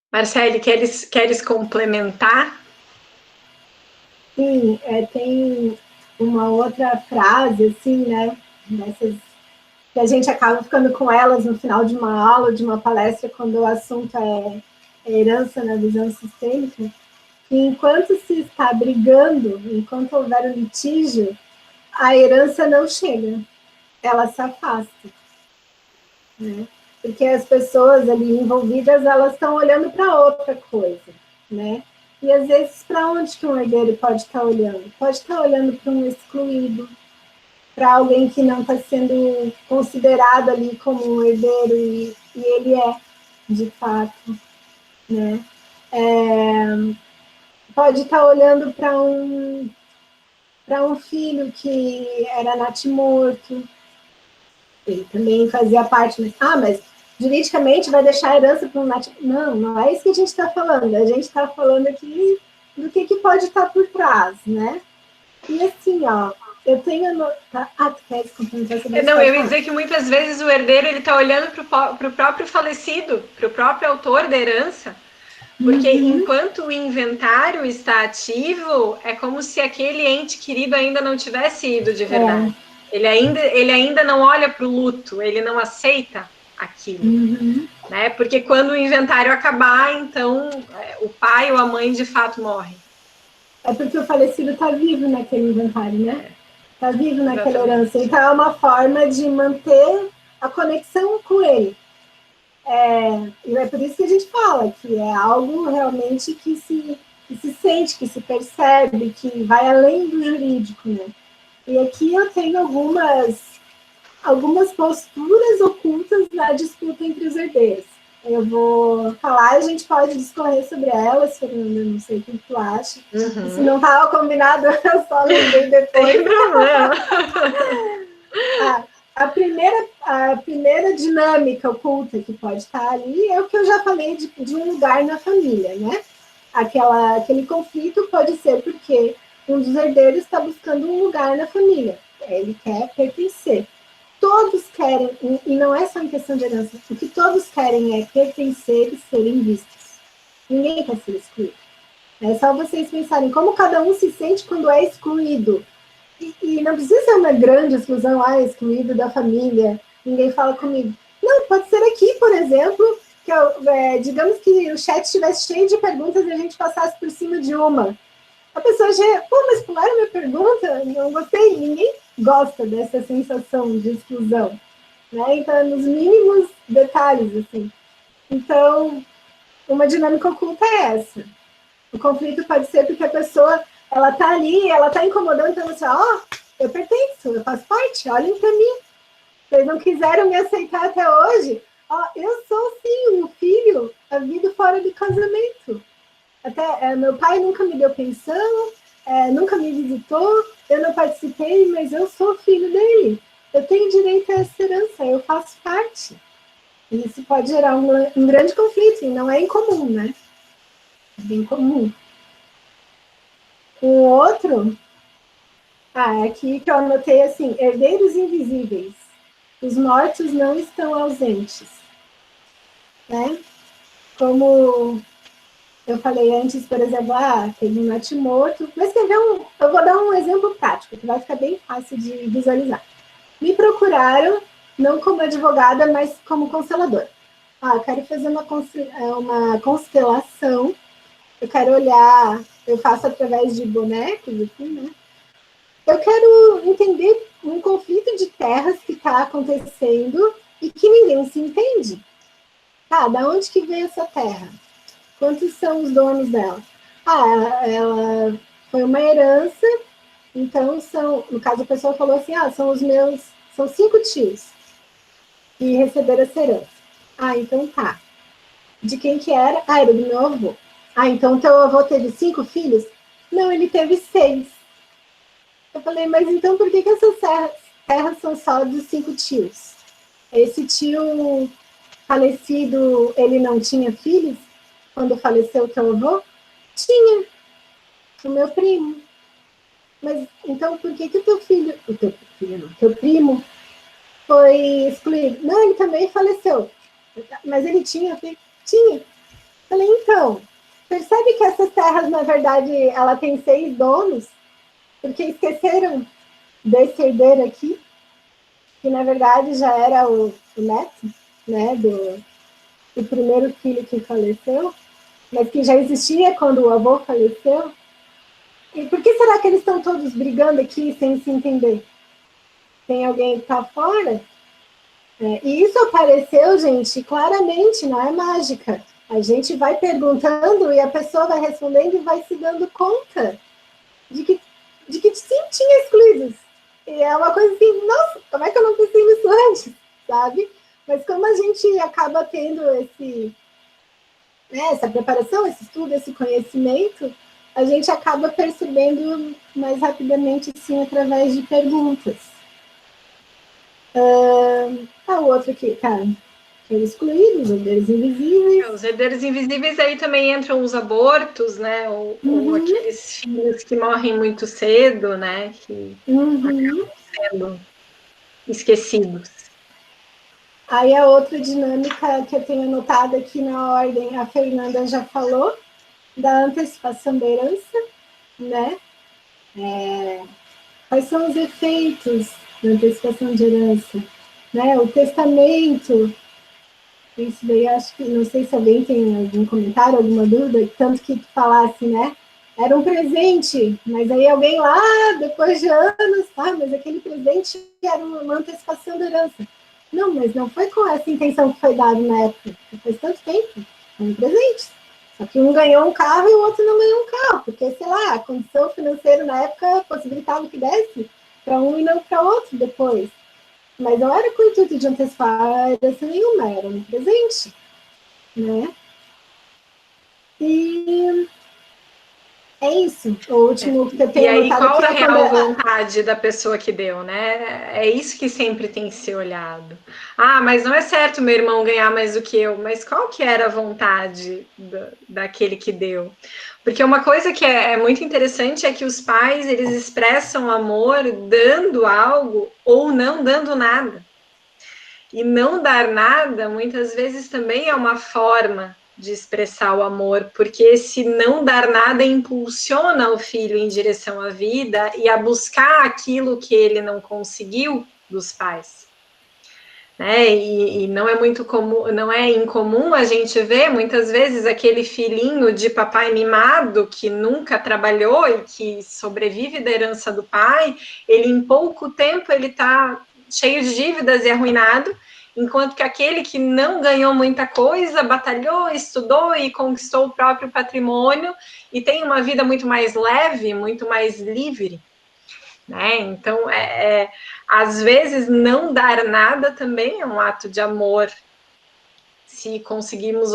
Marcele, queres complementar? Sim, tem uma outra frase, assim, né? Dessas que a gente acaba ficando com elas no final de uma aula, de uma palestra, quando o assunto é herança na visão sistêmica. E enquanto se está brigando, enquanto houver um litígio, a herança não chega, ela se afasta, né? Porque as pessoas ali envolvidas, elas estão olhando para outra coisa, né? E às vezes, para onde que um herdeiro pode estar olhando? Pode estar olhando para um excluído, para alguém que não está sendo considerado ali como um herdeiro, e ele é, de fato, né? Pode estar olhando para um filho que era natimorto, ele também fazia parte, mas juridicamente vai deixar a herança para um natimorto. Não é isso que a gente está falando, a gente está falando aqui do que pode estar por trás, né? E assim, ó, eu tenho... tu quer complementar sobre isso? Não, eu ia dizer que muitas vezes o herdeiro está olhando para o próprio falecido, para o próprio autor da herança, porque enquanto o inventário está ativo, é como se aquele ente querido ainda não tivesse ido de verdade. Ele ainda não olha para o luto, ele não aceita aquilo, né? Porque quando o inventário acabar, então o pai ou a mãe de fato morrem. É porque o falecido está vivo naquele inventário, né? Está vivo naquela herança. Então é uma forma de manter a conexão com ele. E é por isso que a gente fala que é algo realmente que se sente, que se percebe, que vai além do jurídico, né? E aqui eu tenho algumas posturas ocultas na disputa entre os herdeiros. Eu vou falar e a gente pode discorrer sobre elas, Fernanda, não sei o que tu acha. Se não estava combinado, eu só lembrei depois. Sem problema. A primeira dinâmica oculta que pode estar ali é o que eu já falei de um lugar na família, né? Aquele conflito pode ser porque um dos herdeiros está buscando um lugar na família. Ele quer pertencer. Todos querem, e não é só em questão de herança, o que todos querem é pertencer e serem vistos. Ninguém quer ser excluído. É só vocês pensarem como cada um se sente quando é excluído. E não precisa ser uma grande exclusão, excluído da família, ninguém fala comigo. Não, pode ser aqui, por exemplo, que digamos que o chat estivesse cheio de perguntas e a gente passasse por cima de uma. A pessoa já, mas pularam minha pergunta, não gostei. Ninguém gosta dessa sensação de exclusão, né? Então, nos mínimos detalhes, assim. Então, uma dinâmica oculta é essa. O conflito pode ser porque a pessoa, ela tá ali, ela tá incomodando, então você, eu pertenço, eu faço parte, olhem para mim. Vocês não quiseram me aceitar até hoje. Eu sou, sim, um filho, havido fora do casamento. Até meu pai nunca me deu pensão, nunca me visitou, eu não participei, mas eu sou filho dele. Eu tenho direito a essa herança, eu faço parte. E isso pode gerar um grande conflito, e não é incomum, né? É bem comum. Um outro, aqui que eu anotei assim, herdeiros invisíveis. Os mortos não estão ausentes. Né? Como eu falei antes, por exemplo, tem um natimorto, mas quer ver eu vou dar um exemplo prático, que vai ficar bem fácil de visualizar. Me procuraram, não como advogada, mas como consteladora. Eu quero fazer uma constelação, eu quero olhar, eu faço através de bonecos, assim, né? Eu quero entender um conflito de terras que está acontecendo e que ninguém se entende. Da onde que veio essa terra? Quantos são os donos dela? Ela foi uma herança, então no caso a pessoa falou assim, são 5 tios que receberam essa herança. Então tá. De quem que era? Era do meu avô. Então teu avô teve 5 filhos? Não, ele teve 6. Eu falei, mas então por que essas terras são só dos 5 tios? Esse tio falecido, ele não tinha filhos? Quando faleceu o teu avô? Tinha. O meu primo. Mas, então, por que o teu filho... O teu filho não. Teu primo foi excluído? Não, ele também faleceu. Mas ele tinha filho? Tinha. Falei, então, percebe que essas terras, na verdade, ela tem 6 donos? Porque esqueceram desse herdeiro aqui, que, na verdade, já era o neto, né, do primeiro filho que faleceu, mas que já existia quando o avô faleceu. E por que será que eles estão todos brigando aqui sem se entender? Tem alguém que está fora? E isso apareceu, gente, claramente, não é mágica. A gente vai perguntando e a pessoa vai respondendo e vai se dando conta de que sim, tinha excluídos. E é uma coisa assim, nossa, como é que eu não pensei nisso antes, sabe? Mas como a gente acaba tendo essa preparação, esse estudo, esse conhecimento, a gente acaba percebendo mais rapidamente, sim, através de perguntas. O outro aqui, excluídos, os herdeiros invisíveis. Os herdeiros invisíveis aí também entram os abortos, né? Ou aqueles filhos que morrem muito cedo, né? Que acabam sendo esquecidos. Aí a outra dinâmica que eu tenho anotado aqui na ordem, a Fernanda já falou, da antecipação da herança, né? Quais são os efeitos da antecipação de herança? Né? O testamento, isso daí acho que, não sei se alguém tem algum comentário, alguma dúvida, tanto que falasse, né? Era um presente, mas aí alguém lá, depois de anos, mas aquele presente era uma antecipação da herança. Não, mas não foi com essa intenção que foi dado na época. Faz tanto tempo. Foi um presente. Só que um ganhou um carro e o outro não ganhou um carro. Porque, sei lá, a condição financeira na época possibilitava que desse para um e não para outro depois. Mas não era com o intuito de antecipar herança nenhuma, era um presente. Né? E é isso. O último que eu tenho anotado aqui. E aí, qual a real quando... vontade da pessoa que deu, né? É isso que sempre tem que ser olhado. Mas não é certo meu irmão ganhar mais do que eu. Mas qual que era a vontade daquele que deu? Porque uma coisa que é muito interessante é que os pais, eles expressam amor dando algo ou não dando nada. E não dar nada, muitas vezes, também é uma forma de expressar o amor, porque esse não dar nada impulsiona o filho em direção à vida e a buscar aquilo que ele não conseguiu dos pais. Né? E não é muito comum, não é incomum a gente ver muitas vezes aquele filhinho de papai mimado que nunca trabalhou e que sobrevive da herança do pai, ele em pouco tempo ele está cheio de dívidas e arruinado, enquanto que aquele que não ganhou muita coisa, batalhou, estudou e conquistou o próprio patrimônio e tem uma vida muito mais leve, muito mais livre. Né? Então, às vezes, não dar nada também é um ato de amor, se conseguirmos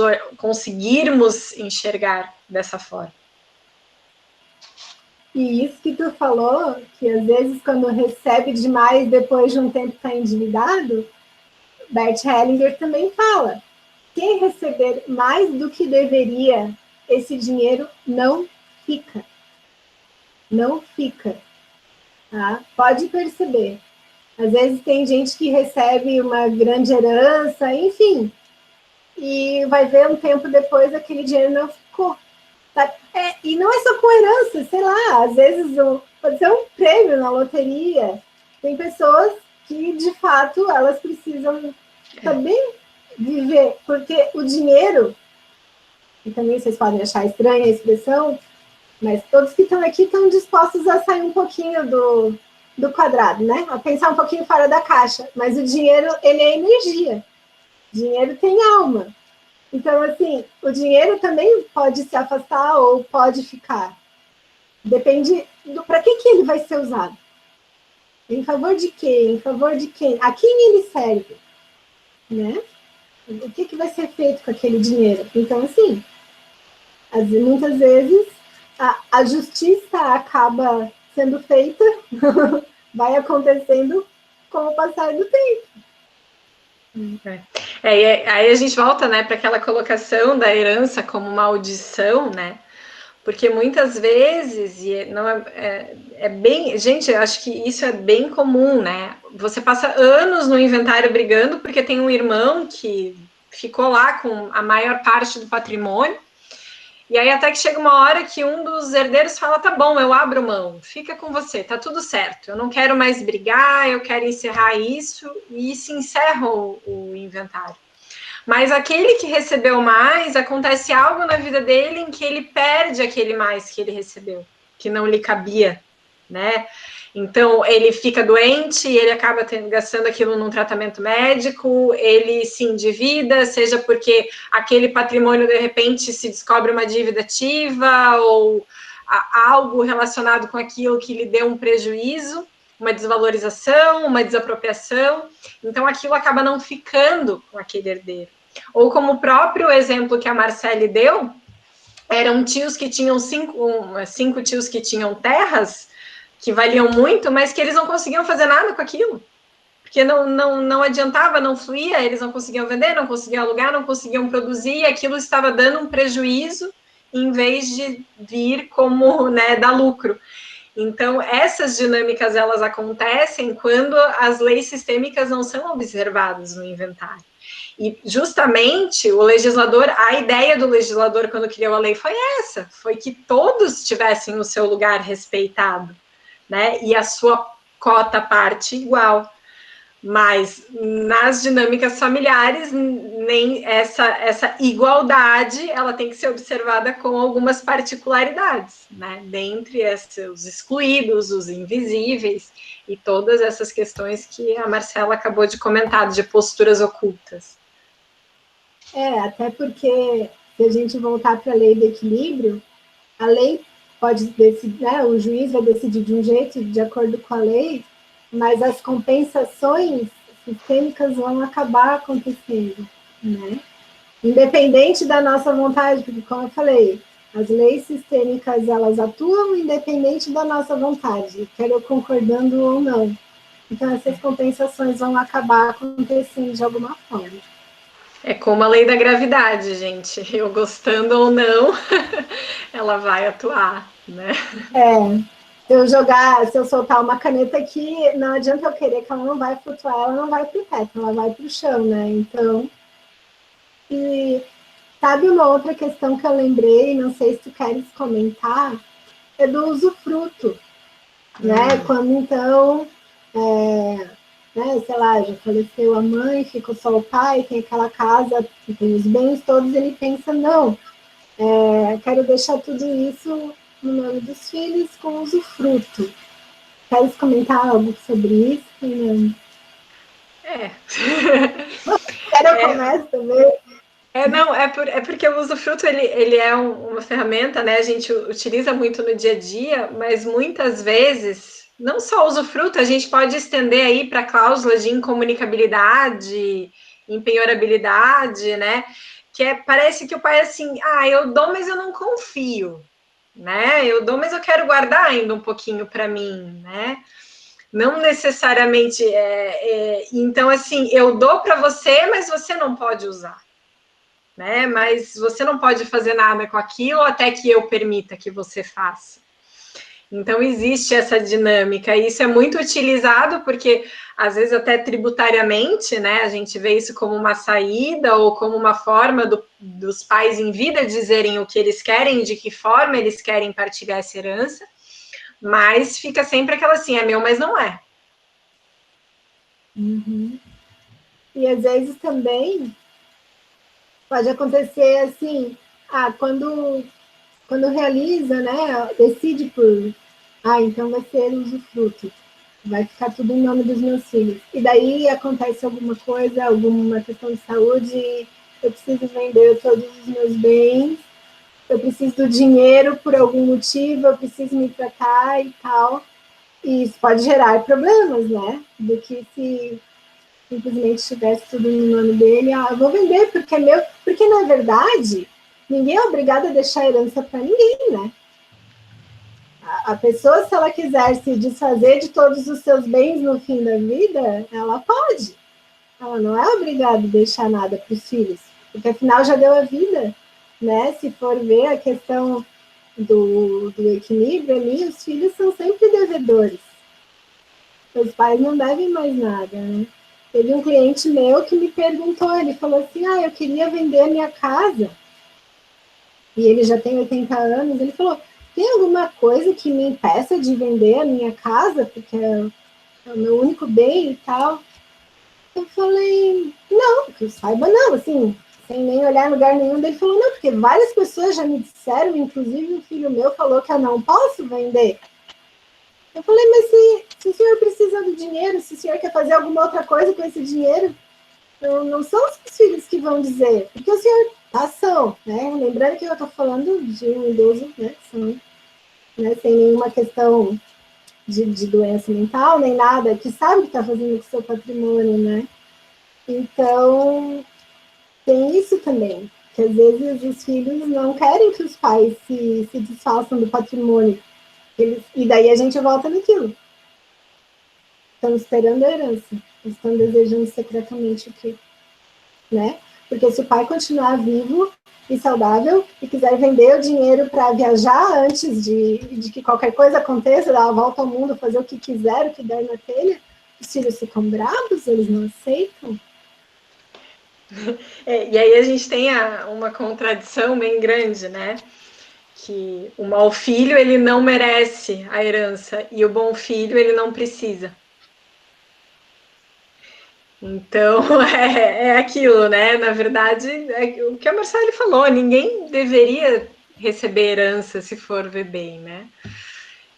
enxergar dessa forma. E isso que tu falou, que às vezes quando recebe demais, depois de um tempo está endividado, Bert Hellinger também fala, quem receber mais do que deveria, esse dinheiro não fica. Não fica. Tá? Pode perceber. Às vezes tem gente que recebe uma grande herança, enfim, e vai ver um tempo depois aquele dinheiro não ficou. Tá? E não é só com herança, sei lá, às vezes pode ser um prêmio na loteria. Tem pessoas que, de fato, elas precisam também viver, porque o dinheiro, e também vocês podem achar estranha a expressão, mas todos que estão aqui estão dispostos a sair um pouquinho do quadrado, né? A pensar um pouquinho fora da caixa. Mas o dinheiro, ele é energia. Dinheiro tem alma. Então, assim, o dinheiro também pode se afastar ou pode ficar. Depende para que ele vai ser usado. Em favor de quem? Em favor de quem? A quem ele serve? Né? O que vai ser feito com aquele dinheiro? Então, assim, muitas vezes a justiça acaba sendo feita, vai acontecendo com o passar do tempo. Aí a gente volta, né, para aquela colocação da herança como maldição, né? Porque muitas vezes, gente, eu acho que isso é bem comum, né? Você passa anos no inventário brigando porque tem um irmão que ficou lá com a maior parte do patrimônio, e aí até que chega uma hora que um dos herdeiros fala, tá bom, eu abro mão, fica com você, tá tudo certo, eu não quero mais brigar, eu quero encerrar isso, e se encerra o inventário. Mas aquele que recebeu mais, acontece algo na vida dele em que ele perde aquele mais que ele recebeu, que não lhe cabia, né? Então, ele fica doente, ele acaba gastando aquilo num tratamento médico, ele se endivida, seja porque aquele patrimônio, de repente, se descobre uma dívida ativa ou algo relacionado com aquilo que lhe deu um prejuízo, uma desvalorização, uma desapropriação. Então, aquilo acaba não ficando com aquele herdeiro. Ou como o próprio exemplo que a Marcele deu, eram tios que tinham cinco tios que tinham terras que valiam muito, mas que eles não conseguiam fazer nada com aquilo. Porque não adiantava, não fluía, eles não conseguiam vender, não conseguiam alugar, não conseguiam produzir, e aquilo estava dando um prejuízo em vez de vir como, né, dar lucro. Então, essas dinâmicas, elas acontecem quando as leis sistêmicas não são observadas no inventário. E, justamente, a ideia do legislador, quando criou a lei, foi essa, foi que todos tivessem o seu lugar respeitado, né, e a sua cota parte igual. Mas nas dinâmicas familiares, nem essa igualdade, ela tem que ser observada com algumas particularidades, né? Dentre os excluídos, os invisíveis e todas essas questões que a Marcela acabou de comentar, de posturas ocultas. Até porque, se a gente voltar para a lei do equilíbrio, a lei pode decidir, né, o juiz vai decidir de um jeito, de acordo com a lei, mas as compensações sistêmicas vão acabar acontecendo, né? Independente da nossa vontade, porque, como eu falei, as leis sistêmicas, elas atuam independente da nossa vontade, quer eu concordando ou não. Então, essas compensações vão acabar acontecendo de alguma forma. É como a lei da gravidade, gente. Eu gostando ou não, ela vai atuar, né? Se eu soltar uma caneta aqui, não adianta eu querer que ela não vai flutuar, ela não vai para o teto, ela vai para o chão, né? Então, e Sabe uma outra questão que eu lembrei, não sei se tu queres comentar, é do usufruto, né? Quando, então, né, sei lá, já faleceu a mãe, ficou só o pai, tem aquela casa, tem os bens todos, ele pensa, não, quero deixar tudo isso no nome dos filhos com usufruto. Queres comentar algo sobre isso? Não. Quero eu começo também. Não, é porque o usufruto ele é uma ferramenta, né? A gente utiliza muito no dia a dia, mas muitas vezes, não só o usufruto, a gente pode estender aí para cláusulas de incomunicabilidade, empenhorabilidade, né? Parece que o pai é assim, eu dou, mas eu não confio, né? Eu dou, mas eu quero guardar ainda um pouquinho para mim, né? Não necessariamente então assim, eu dou para você, mas você não pode usar. Né? Mas você não pode fazer nada com aquilo até que eu permita que você faça. Então, existe essa dinâmica, e isso é muito utilizado porque, às vezes, até tributariamente, né, a gente vê isso como uma saída ou como uma forma dos pais em vida dizerem o que eles querem, de que forma eles querem partilhar essa herança, mas fica sempre aquela assim, é meu, mas não é. Uhum. E, às vezes, também pode acontecer assim, quando realiza, né, decide por, então vai ser usufruto, vai ficar tudo em nome dos meus filhos. E daí acontece alguma coisa, alguma questão de saúde, eu preciso vender todos os meus bens, eu preciso do dinheiro por algum motivo, eu preciso me tratar e tal. E isso pode gerar problemas, né? Do que se simplesmente tivesse tudo no nome dele, eu vou vender porque é meu, porque na verdade ninguém é obrigado a deixar herança para ninguém, né? A pessoa, se ela quiser se desfazer de todos os seus bens no fim da vida, ela pode. Ela não é obrigada a deixar nada para os filhos, porque afinal já deu a vida, né? Se for ver a questão do equilíbrio ali, os filhos são sempre devedores. Os pais não devem mais nada, né? Teve um cliente meu que me perguntou, ele falou assim, eu queria vender a minha casa, e ele já tem 80 anos, ele falou, tem alguma coisa que me impeça de vender a minha casa, porque é o meu único bem e tal? Eu falei, não, que eu saiba não, assim, sem nem olhar em lugar nenhum. Ele falou, não, porque várias pessoas já me disseram, inclusive um filho meu falou que eu não posso vender. Eu falei, mas se o senhor precisa do dinheiro, se o senhor quer fazer alguma outra coisa com esse dinheiro, não são os seus filhos que vão dizer, porque o senhor ação, né? Lembrando que eu estou falando de um idoso, né? Sem nenhuma questão de doença mental, nem nada, que sabe o que está fazendo com o seu patrimônio, né? Então, tem isso também, que às vezes os filhos não querem que os pais se desfaçam do patrimônio, e daí a gente volta naquilo. Estão esperando a herança, estão desejando secretamente o quê? Né? Porque se o pai continuar vivo e saudável e quiser vender o dinheiro para viajar antes de que qualquer coisa aconteça, dar a volta ao mundo, fazer o que quiser, o que der na telha, os filhos ficam bravos, eles não aceitam. E aí a gente tem uma contradição bem grande, né? Que o mau filho, ele não merece a herança e o bom filho, ele não precisa. Então, é aquilo, né? Na verdade, é o que a Marcele falou, ninguém deveria receber herança se for ver bem, né?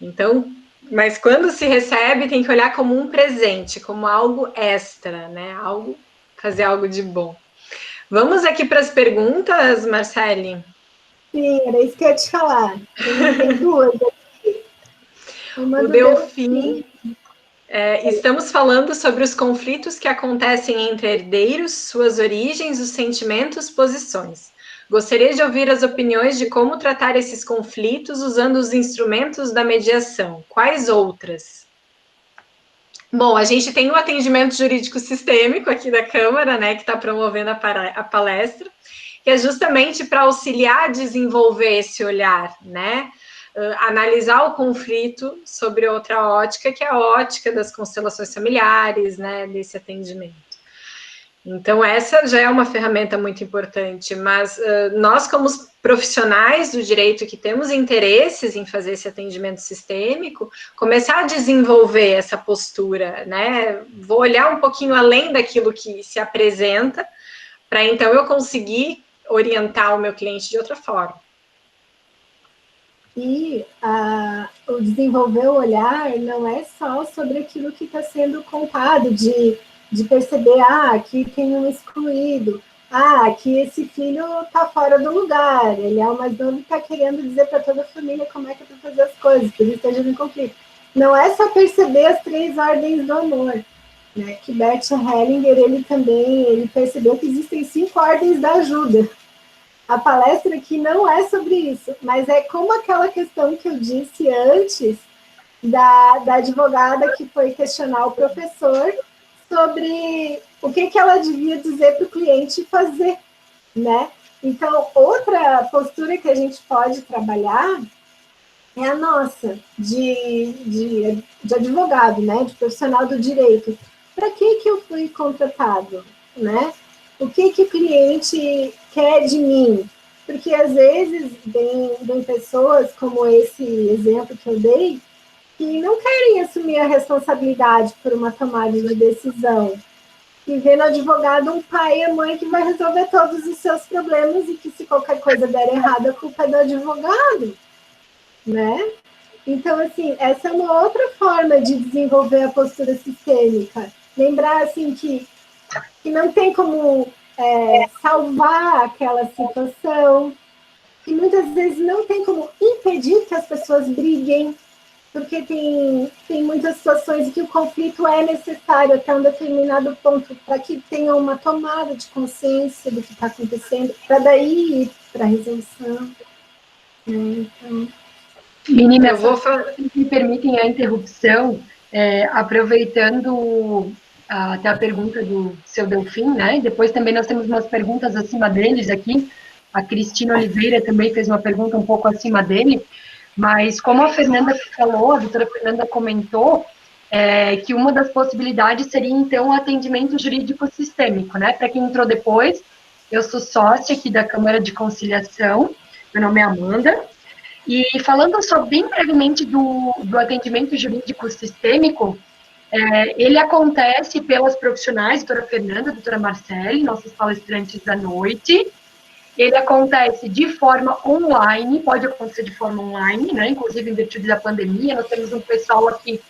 Então, mas quando se recebe, tem que olhar como um presente, como algo extra, né? Fazer algo de bom. Vamos aqui para as perguntas, Marcele? Sim, era isso que eu ia te falar. Tem duas aqui. Uma o do Delfim. Estamos falando sobre os conflitos que acontecem entre herdeiros, suas origens, os sentimentos, posições. Gostaria de ouvir as opiniões de como tratar esses conflitos usando os instrumentos da mediação. Quais outras? Bom, a gente tem o atendimento jurídico sistêmico aqui da Câmara, né, que está promovendo a palestra, que é justamente para auxiliar a desenvolver esse olhar, né? Analisar o conflito sobre outra ótica, que é a ótica das constelações familiares, né, desse atendimento. Então, essa já é uma ferramenta muito importante, mas nós, como profissionais do direito que temos interesses em fazer esse atendimento sistêmico, começar a desenvolver essa postura, né? Vou olhar um pouquinho além daquilo que se apresenta, para então eu conseguir orientar o meu cliente de outra forma. E o desenvolver o olhar não é só sobre aquilo que está sendo contado, de perceber, aqui tem um excluído, aqui esse filho está fora do lugar, ele é o mais novo e está querendo dizer para toda a família como é que é para fazer as coisas, por isso esteja em conflito. Não é só perceber as 3 ordens do amor, né? Que Bert Hellinger, ele percebeu que existem 5 ordens da ajuda. A palestra aqui não é sobre isso, mas é como aquela questão que eu disse antes da advogada que foi questionar o professor sobre o que ela devia dizer para o cliente fazer, né? Então, outra postura que a gente pode trabalhar é a nossa, de advogado, né? De profissional do direito. Para que eu fui contratado, né? O que o cliente quer de mim? Porque, às vezes, vem pessoas, como esse exemplo que eu dei, que não querem assumir a responsabilidade por uma tomada de decisão. E vê no advogado um pai e a mãe que vai resolver todos os seus problemas e que, se qualquer coisa der errado, a culpa é do advogado, né? Então, assim, essa é uma outra forma de desenvolver a postura sistêmica. Lembrar, assim, que não tem como salvar aquela situação, que muitas vezes não tem como impedir que as pessoas briguem, porque tem muitas situações em que o conflito é necessário até um determinado ponto para que tenha uma tomada de consciência do que está acontecendo, para daí ir para a resolução. Então... Menina, se me permitem a interrupção, aproveitando até a pergunta do seu Delfim, né? E depois também nós temos umas perguntas acima deles aqui. A Cristina Oliveira também fez uma pergunta um pouco acima dele, mas como a Fernanda falou, a doutora Fernanda comentou, que uma das possibilidades seria, então, o atendimento jurídico sistêmico, né? Para quem entrou depois, eu sou sócia aqui da Câmara de Conciliação, meu nome é Amanda, e falando só bem brevemente do atendimento jurídico sistêmico, ele acontece pelas profissionais, doutora Fernanda, doutora Marcele, nossas palestrantes da noite. Ele acontece de forma online, pode acontecer de forma online, né? Inclusive em virtude da pandemia, nós temos um pessoal aqui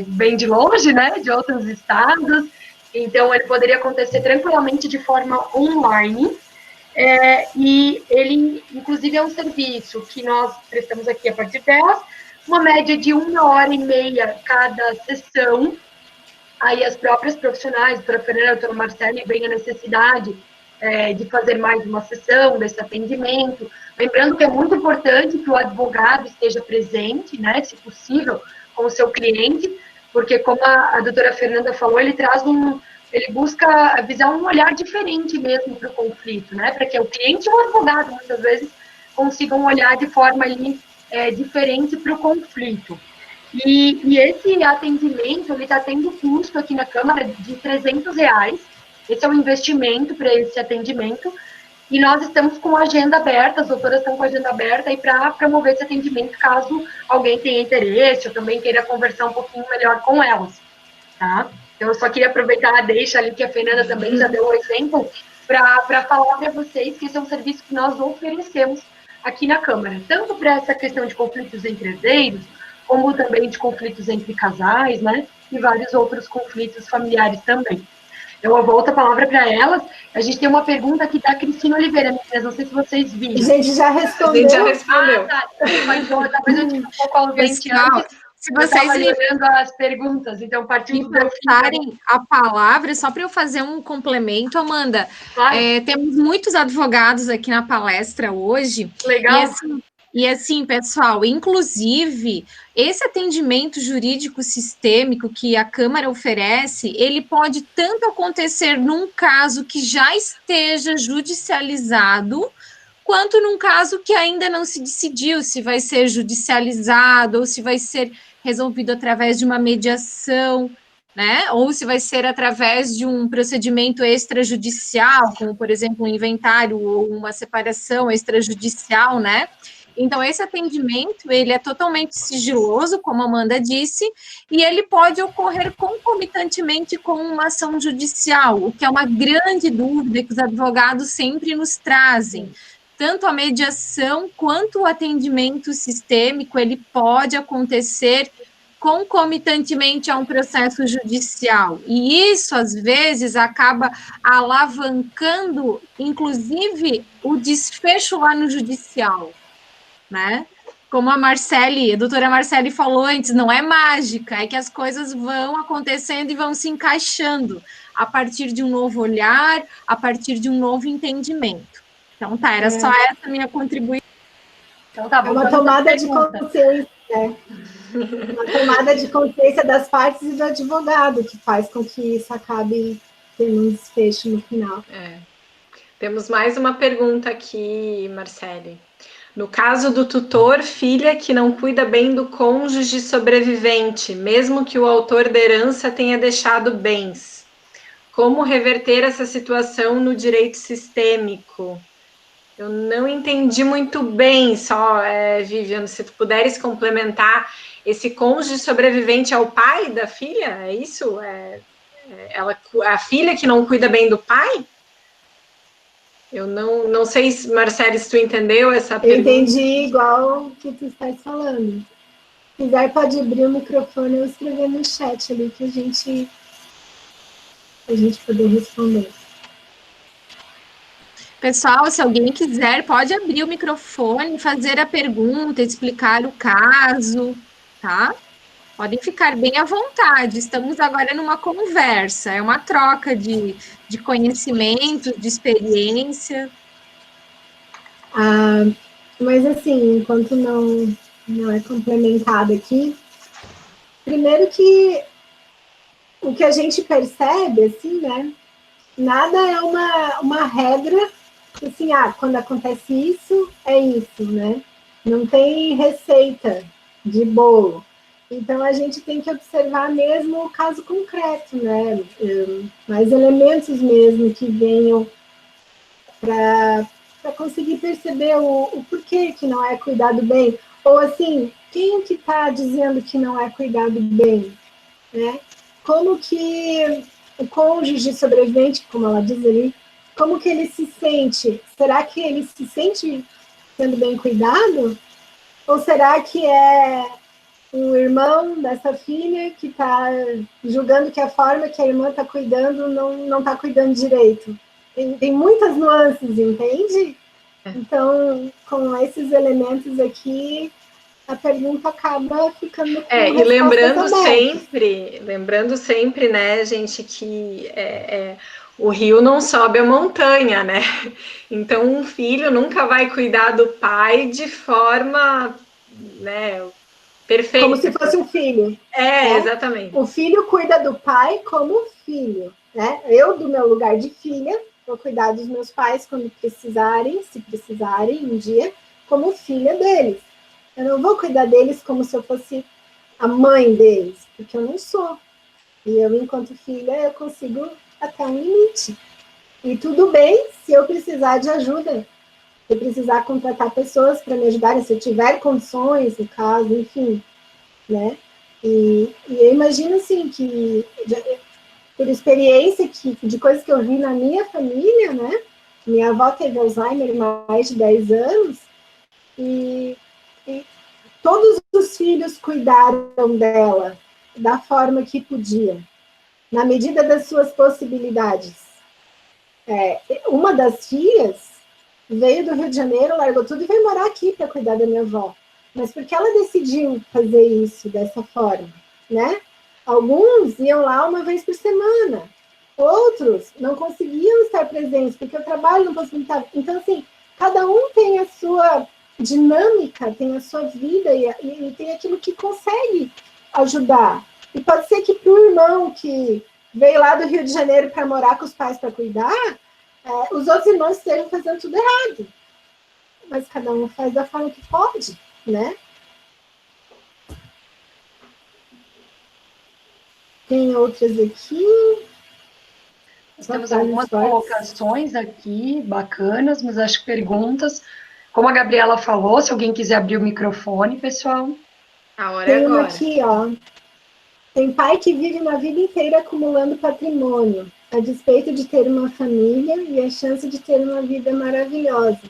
bem de longe, né? De outros estados, então ele poderia acontecer tranquilamente de forma online. E ele, inclusive, é um serviço que nós prestamos aqui a partir delas, uma média de 1h30 cada sessão. Aí as próprias profissionais, a doutora Fernanda, a doutora Marcele, veem a necessidade de fazer mais uma sessão desse atendimento. Lembrando que é muito importante que o advogado esteja presente, né, se possível, com o seu cliente, porque, como a doutora Fernanda falou, ele busca visar um olhar diferente mesmo para o conflito, né, para que o cliente e o advogado, muitas vezes, consigam olhar de forma ali, diferente para o conflito. E esse atendimento, ele está tendo custo aqui na Câmara de R$300. Esse é o investimento para esse atendimento. E nós estamos com a agenda aberta, as doutoras estão com a agenda aberta aí para promover esse atendimento, caso alguém tenha interesse ou também queira conversar um pouquinho melhor com elas, tá? Então, eu só queria aproveitar a deixa ali que a Fernanda também já deu o exemplo, para falar para vocês que esse é um serviço que nós oferecemos aqui na Câmara, tanto para essa questão de conflitos entre herdeiros, como também de conflitos entre casais, né? E vários outros conflitos familiares também. Eu volto a palavra para elas. A gente tem uma pergunta aqui da Cristina Oliveira, meninas, não sei se vocês viram. A gente já respondeu. Tá. Mas eu tive um pouco ausente antes. Se vocês olhando as perguntas, então partindo do passarem a palavra, só para eu fazer um complemento, Amanda, claro. Temos muitos advogados aqui na palestra hoje. Legal. E assim, pessoal, inclusive, esse atendimento jurídico sistêmico que a Câmara oferece, ele pode tanto acontecer num caso que já esteja judicializado, quanto num caso que ainda não se decidiu se vai ser judicializado ou se vai ser resolvido através de uma mediação. né? Ou se vai ser através de um procedimento extrajudicial, como, por exemplo, um inventário ou uma separação extrajudicial, né? Então, esse atendimento, ele é totalmente sigiloso, como a Amanda disse, e ele pode ocorrer concomitantemente com uma ação judicial, o que é uma grande dúvida que os advogados sempre nos trazem. Tanto a mediação quanto o atendimento sistêmico, ele pode acontecer concomitantemente a um processo judicial. E isso, às vezes, acaba alavancando, inclusive, o desfecho lá no judicial, né? Como a doutora Marcele falou antes, não é mágica, é que as coisas vão acontecendo e vão se encaixando a partir de um novo olhar, a partir de um novo entendimento. Então, tá, era só essa minha contribuição. Então, tá, é uma tomada de consciência, né? Uma tomada de consciência das partes e do advogado, que faz com que isso acabe tendo um desfecho no final. Temos mais uma pergunta aqui, Marcele. No caso do tutor, filha que não cuida bem do cônjuge sobrevivente, mesmo que o autor da herança tenha deixado bens, como reverter essa situação no direito sistêmico? Eu não entendi muito bem, Viviane, se tu puderes complementar, esse cônjuge sobrevivente é o pai da filha? É isso? A filha que não cuida bem do pai? Eu não sei, Marcele, se tu entendeu essa pergunta. Eu entendi igual o que tu estás falando. Se quiser, pode abrir o microfone ou escrever no chat ali que a gente poder responder. Pessoal, se alguém quiser, pode abrir o microfone, fazer a pergunta, explicar o caso, tá? Podem ficar bem à vontade. Estamos agora numa conversa, é uma troca de conhecimento, de experiência. Mas, assim, enquanto não é complementado aqui, primeiro que o que a gente percebe, assim, né? Nada é uma regra, assim, quando acontece isso, é isso, né? Não tem receita de bolo. Então, a gente tem que observar mesmo o caso concreto, né? Mais elementos mesmo que venham para conseguir perceber o porquê que não é cuidado bem. Ou, assim, quem que está dizendo que não é cuidado bem, né? Como que o cônjuge sobrevivente, como ela diz ali, como que ele se sente? Será que ele se sente sendo bem cuidado? Ou será que é um irmão dessa filha que está julgando que a forma que a irmã está cuidando não está cuidando direito? Tem muitas nuances, entende? Então, com esses elementos aqui, a pergunta acaba ficando com e lembrando sempre, né, gente, que o rio não sobe a montanha, né? Então, um filho nunca vai cuidar do pai de forma, né, perfeita. Como se fosse um filho. Exatamente. O filho cuida do pai como filho, né? Eu, do meu lugar de filha, vou cuidar dos meus pais quando precisarem, se precisarem um dia, como filha deles. Eu não vou cuidar deles como se eu fosse a mãe deles, porque eu não sou. E eu, enquanto filha, eu consigo até um limite. E tudo bem se eu precisar de ajuda, se eu precisar contratar pessoas para me ajudarem, se eu tiver condições, no caso, enfim, né? E eu imagino, assim, que, por experiência de coisas que eu vi na minha família, né? Minha avó teve Alzheimer há mais de 10 anos, e todos os filhos cuidaram dela da forma que podiam, na medida das suas possibilidades. Uma das filhas veio do Rio de Janeiro, largou tudo e veio morar aqui para cuidar da minha avó. Mas porque ela decidiu fazer isso dessa forma, né? Alguns iam lá uma vez por semana, outros não conseguiam estar presentes porque o trabalho não possibilitava. Então, assim, cada um tem a sua dinâmica, tem a sua vida e tem aquilo que consegue ajudar. E pode ser que para o irmão que veio lá do Rio de Janeiro para morar com os pais para cuidar, os outros irmãos estejam fazendo tudo errado. Mas cada um faz da forma que pode, né? Tem outras aqui. Temos algumas colocações aqui, bacanas, mas acho que perguntas. Como a Gabriela falou, se alguém quiser abrir o microfone, pessoal. A hora Tem é uma agora. aqui, ó. Tem pai que vive uma vida inteira acumulando patrimônio, a despeito de ter uma família e a chance de ter uma vida maravilhosa.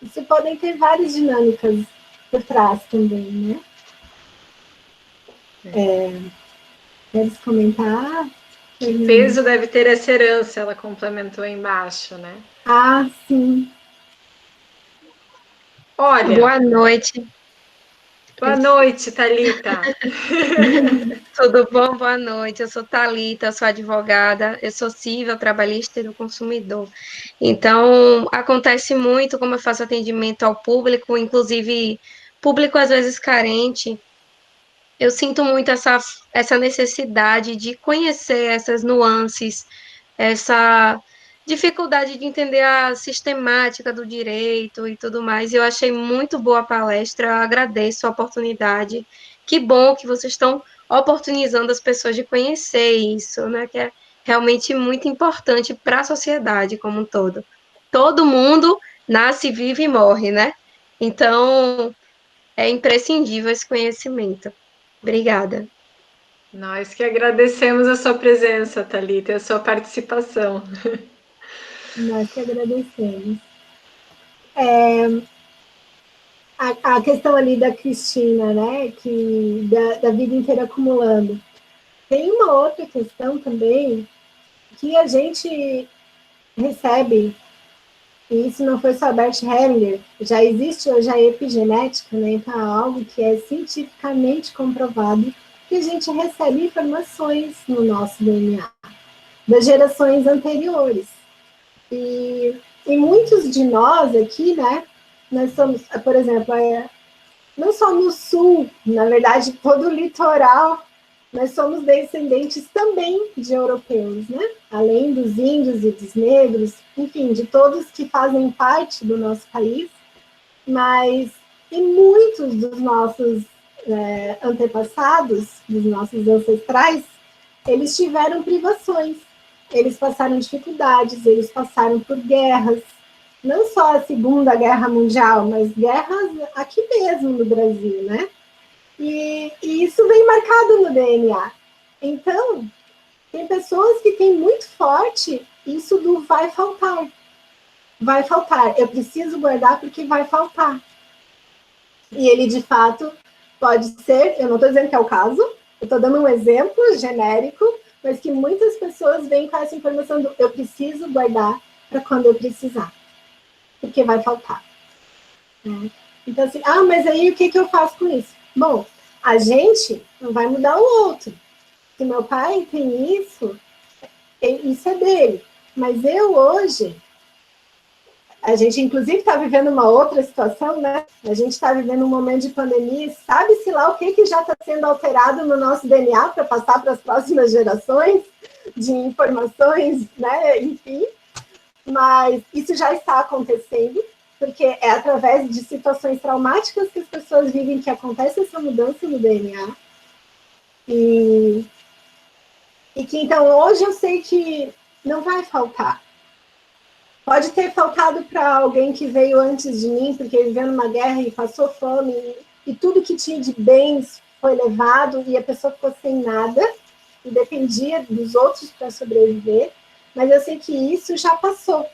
Isso podem ter várias dinâmicas por trás também, né? Queres comentar? Que peso deve ter essa herança, ela complementou embaixo, né? Ah, sim. Olha. Boa noite. Boa noite, Thalita. Tudo bom? Boa noite. Eu sou Thalita, sou advogada, eu sou civil, trabalhista e do consumidor. Então, acontece muito como eu faço atendimento ao público, inclusive público às vezes carente. Eu sinto muito essa necessidade de conhecer essas nuances, essa dificuldade de entender a sistemática do direito e tudo mais. Eu achei muito boa a palestra, eu agradeço a oportunidade. Que bom que vocês estão oportunizando as pessoas de conhecer isso, né? Que é realmente muito importante para a sociedade como um todo. Todo mundo nasce, vive e morre, né? Então, é imprescindível esse conhecimento. Obrigada. Nós que agradecemos a sua presença, Thalita, e a sua participação. Nós que agradecemos. A questão ali da Cristina, né, que da vida inteira acumulando. Tem uma outra questão também que a gente recebe, e isso não foi só Bert Hellinger, já existe hoje a epigenética, né, então é algo que é cientificamente comprovado, que a gente recebe informações no nosso DNA, das gerações anteriores. E muitos de nós aqui, né, nós somos, por exemplo, não só no sul, na verdade, todo o litoral, nós somos descendentes também de europeus, né? Além dos índios e dos negros, enfim, de todos que fazem parte do nosso país, mas e muitos dos nossos antepassados, dos nossos ancestrais, eles tiveram privações, eles passaram dificuldades, eles passaram por guerras, não só a Segunda Guerra Mundial, mas guerras aqui mesmo no Brasil, né? E isso vem marcado no DNA. Então, tem pessoas que têm muito forte isso do vai faltar. Vai faltar. Eu preciso guardar porque vai faltar. E ele, de fato, pode ser, eu não estou dizendo que é o caso, eu estou dando um exemplo genérico, mas que muitas pessoas vêm com essa informação do eu preciso guardar para quando eu precisar. Porque vai faltar. Então, assim, mas aí o que eu faço com isso? Bom, a gente não vai mudar o outro. Se meu pai tem isso é dele. Mas eu hoje, a gente inclusive está vivendo uma outra situação, né? A gente está vivendo um momento de pandemia, sabe-se lá o que já está sendo alterado no nosso DNA para passar para as próximas gerações de informações, né? Enfim, mas isso já está acontecendo, porque é através de situações traumáticas que as pessoas vivem que acontece essa mudança no DNA. E que, então, hoje eu sei que não vai faltar. Pode ter faltado para alguém que veio antes de mim, porque viveu numa guerra e passou fome, e tudo que tinha de bens foi levado, e a pessoa ficou sem nada, e dependia dos outros para sobreviver, mas eu sei que isso já passou.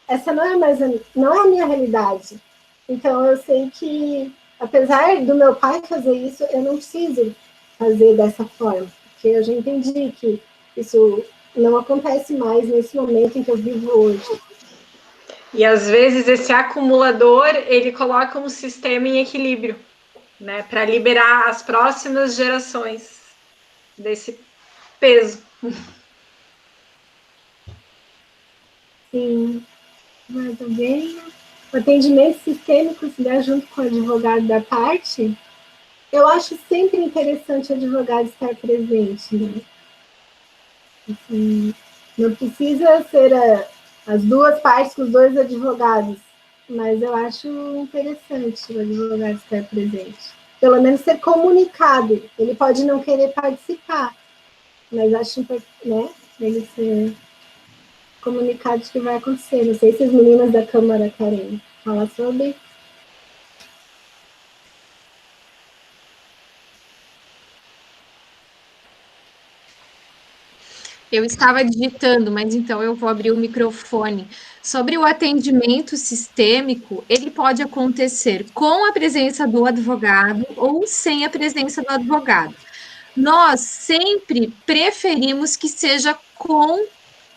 Essa não é a minha realidade. Então, eu sei que, apesar do meu pai fazer isso, eu não preciso fazer dessa forma, porque eu já entendi que isso não acontece mais nesse momento em que eu vivo hoje. E, às vezes, esse acumulador, ele coloca um sistema em equilíbrio, né, para liberar as próximas gerações desse peso. Sim. Mais alguém? O atendimento sistêmico se dá junto com o advogado da parte. Eu acho sempre interessante o advogado estar presente, né? Assim, não precisa ser as duas partes com os dois advogados, mas eu acho interessante o advogado estar presente. Pelo menos ser comunicado. Ele pode não querer participar, mas acho importante, né, ele ser comunicado de que vai acontecer. Não sei se as meninas da Câmara querem falar sobre. Eu estava digitando, mas então eu vou abrir o microfone. Sobre o atendimento sistêmico, ele pode acontecer com a presença do advogado ou sem a presença do advogado. Nós sempre preferimos que seja com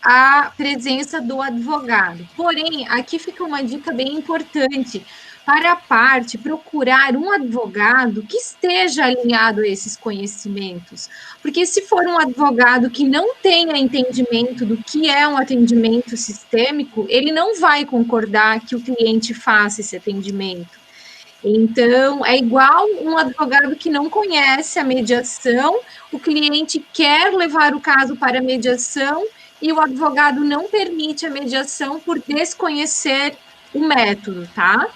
a presença do advogado. Porém, aqui fica uma dica bem importante para a parte procurar um advogado que esteja alinhado a esses conhecimentos. Porque se for um advogado que não tenha entendimento do que é um atendimento sistêmico, ele não vai concordar que o cliente faça esse atendimento. Então, é igual um advogado que não conhece a mediação, o cliente quer levar o caso para a mediação e o advogado não permite a mediação por desconhecer o método, tá?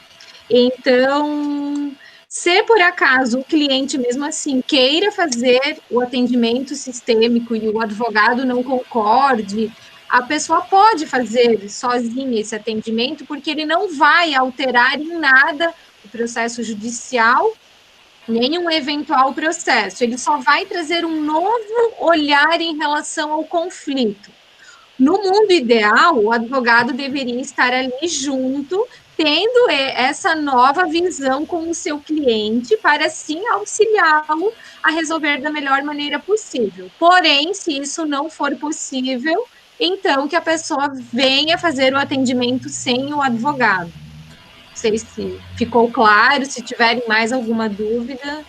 Então, se por acaso o cliente mesmo assim queira fazer o atendimento sistêmico e o advogado não concorde, a pessoa pode fazer sozinha esse atendimento, porque ele não vai alterar em nada o processo judicial, nem um eventual processo. Ele só vai trazer um novo olhar em relação ao conflito. No mundo ideal, o advogado deveria estar ali junto, tendo essa nova visão com o seu cliente, para assim auxiliá-lo a resolver da melhor maneira possível. Porém, se isso não for possível, então que a pessoa venha fazer o atendimento sem o advogado. Não sei se ficou claro, se tiverem mais alguma dúvida.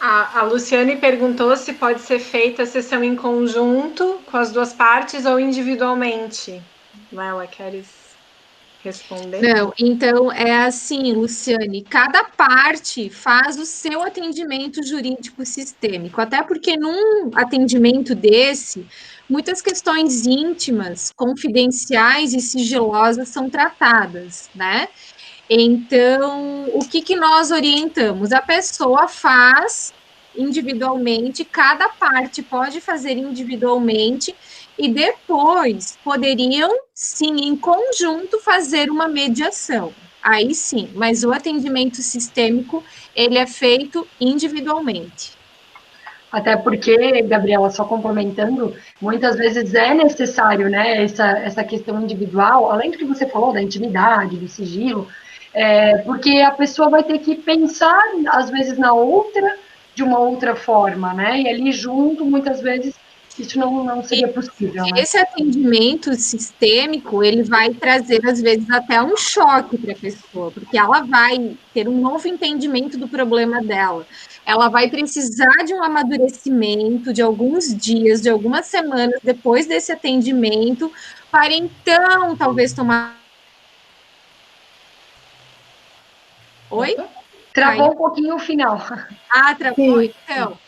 A Luciane perguntou se pode ser feita a sessão em conjunto com as duas partes ou individualmente. Lela, queres responder? Não, então é assim, Luciane, cada parte faz o seu atendimento jurídico sistêmico, até porque num atendimento desse, muitas questões íntimas, confidenciais e sigilosas são tratadas, né? Então, o que nós orientamos? A pessoa faz individualmente, cada parte pode fazer individualmente, e depois poderiam, sim, em conjunto, fazer uma mediação. Aí sim, mas o atendimento sistêmico, ele é feito individualmente. Até porque, Gabriela, só complementando, muitas vezes é necessário, né, essa questão individual, além do que você falou, da intimidade, do sigilo, porque a pessoa vai ter que pensar, às vezes, na outra, de uma outra forma, né, e ali junto, muitas vezes, isso não seria possível, né? Esse atendimento sistêmico, ele vai trazer, às vezes, até um choque para a pessoa, porque ela vai ter um novo entendimento do problema dela. Ela vai precisar de um amadurecimento de alguns dias, de algumas semanas depois desse atendimento, para então, talvez, tomar... Oi? Travou um pouquinho o final. Ah, travou? Então...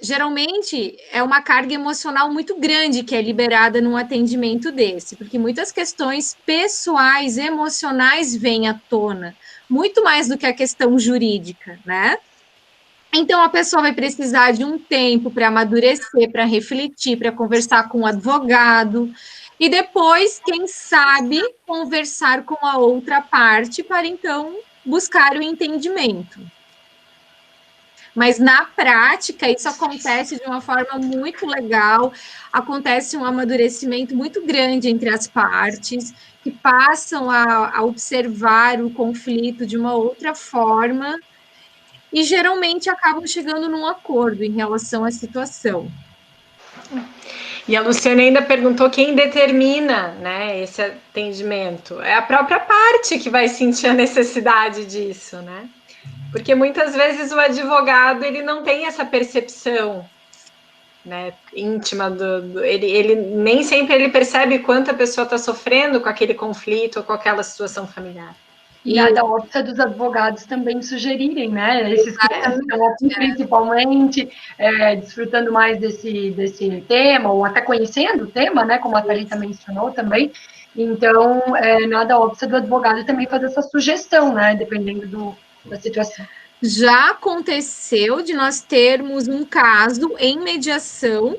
geralmente é uma carga emocional muito grande que é liberada num atendimento desse, porque muitas questões pessoais, emocionais vêm à tona, muito mais do que a questão jurídica, né? Então a pessoa vai precisar de um tempo para amadurecer, para refletir, para conversar com o advogado, e depois, quem sabe, conversar com a outra parte para então buscar o entendimento. Mas na prática, isso acontece de uma forma muito legal, acontece um amadurecimento muito grande entre as partes, que passam a observar o conflito de uma outra forma, e geralmente acabam chegando num acordo em relação à situação. E a Luciane ainda perguntou quem determina, né, esse atendimento. É a própria parte que vai sentir a necessidade disso, né? Porque muitas vezes o advogado ele não tem essa percepção, né, íntima ele nem sempre ele percebe quanto a pessoa está sofrendo com aquele conflito ou com aquela situação familiar. E nada óbvio dos advogados também sugerirem, né? Esses que estão aqui principalmente desfrutando mais desse tema, ou até conhecendo o tema, né? Como a Thalita mencionou também. Então, nada óbvio do advogado também fazer essa sugestão, né? Dependendo da situação. Já aconteceu de nós termos um caso em mediação,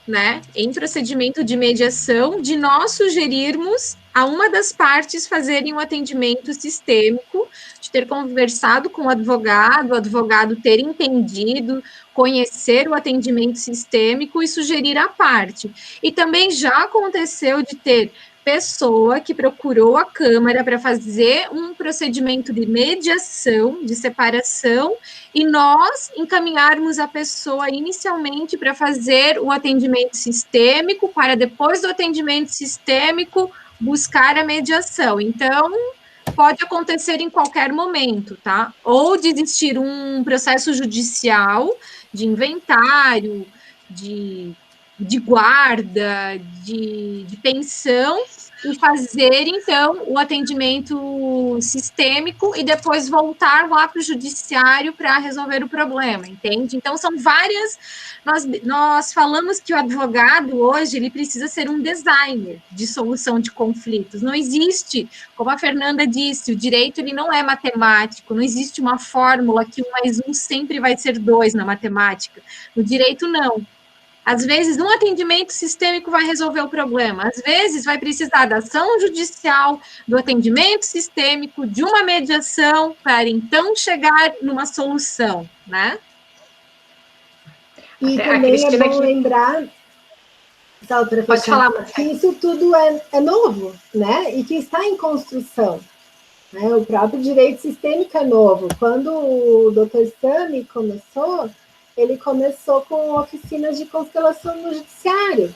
né, em procedimento de mediação, de nós sugerirmos a uma das partes fazerem um atendimento sistêmico, de ter conversado com o advogado ter entendido, conhecer o atendimento sistêmico e sugerir a parte. E também já aconteceu de ter pessoa que procurou a Câmara para fazer um procedimento de mediação, de separação, e nós encaminharmos a pessoa inicialmente para fazer o atendimento sistêmico, para depois do atendimento sistêmico buscar a mediação. Então, pode acontecer em qualquer momento, tá? Ou de existir um processo judicial de inventário, de guarda, de pensão, e fazer, então, o atendimento sistêmico e depois voltar lá para o judiciário para resolver o problema, entende? Então, são várias... Nós falamos que o advogado, hoje, ele precisa ser um designer de solução de conflitos. Não existe, como a Fernanda disse, o direito ele não é matemático, não existe uma fórmula que 1 mais 1 sempre vai ser 2 na matemática. No direito, não. Às vezes, um atendimento sistêmico vai resolver o problema. Às vezes, vai precisar da ação judicial, do atendimento sistêmico, de uma mediação, para então chegar numa solução, né? E também é bom lembrar, só para fechar, que isso tudo é novo, né? E que está em construção. Né? O próprio direito sistêmico é novo. Quando o Dr. Sami começou, ele começou com oficinas de constelação no judiciário.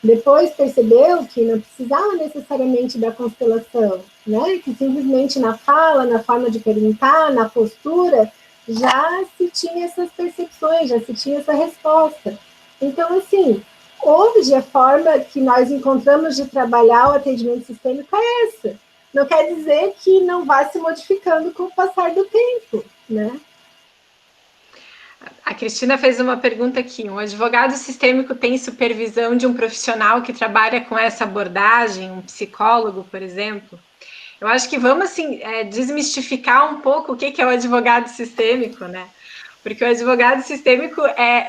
Depois percebeu que não precisava necessariamente da constelação, né? Que simplesmente na fala, na forma de perguntar, na postura, já se tinha essas percepções, já se tinha essa resposta. Então, assim, hoje a forma que nós encontramos de trabalhar o atendimento sistêmico é essa. Não quer dizer que não vá se modificando com o passar do tempo, né? A Cristina fez uma pergunta aqui. Um advogado sistêmico tem supervisão de um profissional que trabalha com essa abordagem, um psicólogo, por exemplo? Eu acho que vamos, assim, desmistificar um pouco o que é o advogado sistêmico, né? Porque o advogado sistêmico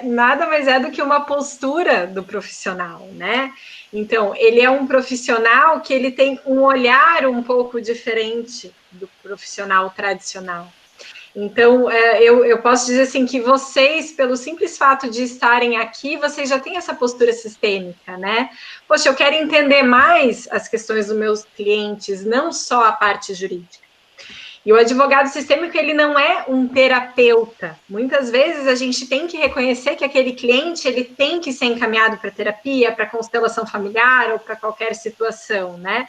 nada mais é do que uma postura do profissional, né? Então, ele é um profissional que ele tem um olhar um pouco diferente do profissional tradicional. Então, eu posso dizer assim que vocês, pelo simples fato de estarem aqui, vocês já têm essa postura sistêmica, né? Poxa, eu quero entender mais as questões dos meus clientes, não só a parte jurídica. E o advogado sistêmico, ele não é um terapeuta. Muitas vezes a gente tem que reconhecer que aquele cliente, ele tem que ser encaminhado para terapia, para constelação familiar ou para qualquer situação, né?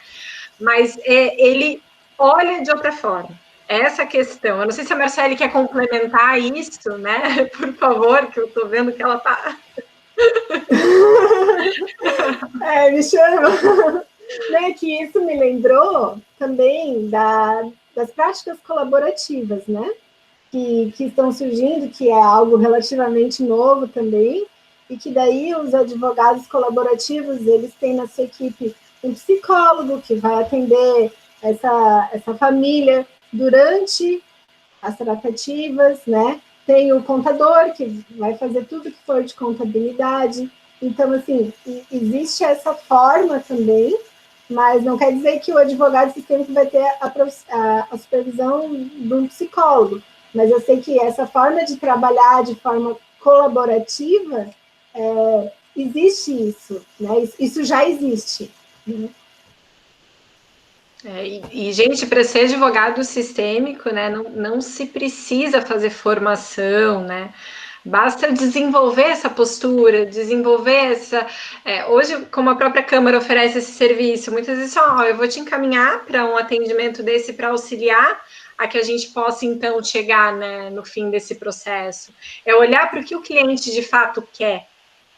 Mas ele olha de outra forma. Essa questão, eu não sei se a Marcele quer complementar isso, né? Por favor, que eu estou vendo que ela está... Me chama. Né, que isso me lembrou também das práticas colaborativas, né? Que estão surgindo, que é algo relativamente novo também, e que daí os advogados colaborativos, eles têm na sua equipe um psicólogo que vai atender essa família durante as tratativas, né? Tem o contador, que vai fazer tudo que for de contabilidade. Então, assim, existe essa forma também, mas não quer dizer que o advogado sistêmico vai ter a supervisão de um psicólogo. Mas eu sei que essa forma de trabalhar de forma colaborativa, existe isso, né? Isso já existe. Né? Gente, para ser advogado sistêmico, né, não se precisa fazer formação, né? Basta desenvolver essa postura, desenvolver essa... hoje, como a própria Câmara oferece esse serviço, muitas vezes eu vou te encaminhar para um atendimento desse para auxiliar a que a gente possa, então, chegar, né, no fim desse processo. É olhar para o que o cliente de fato quer,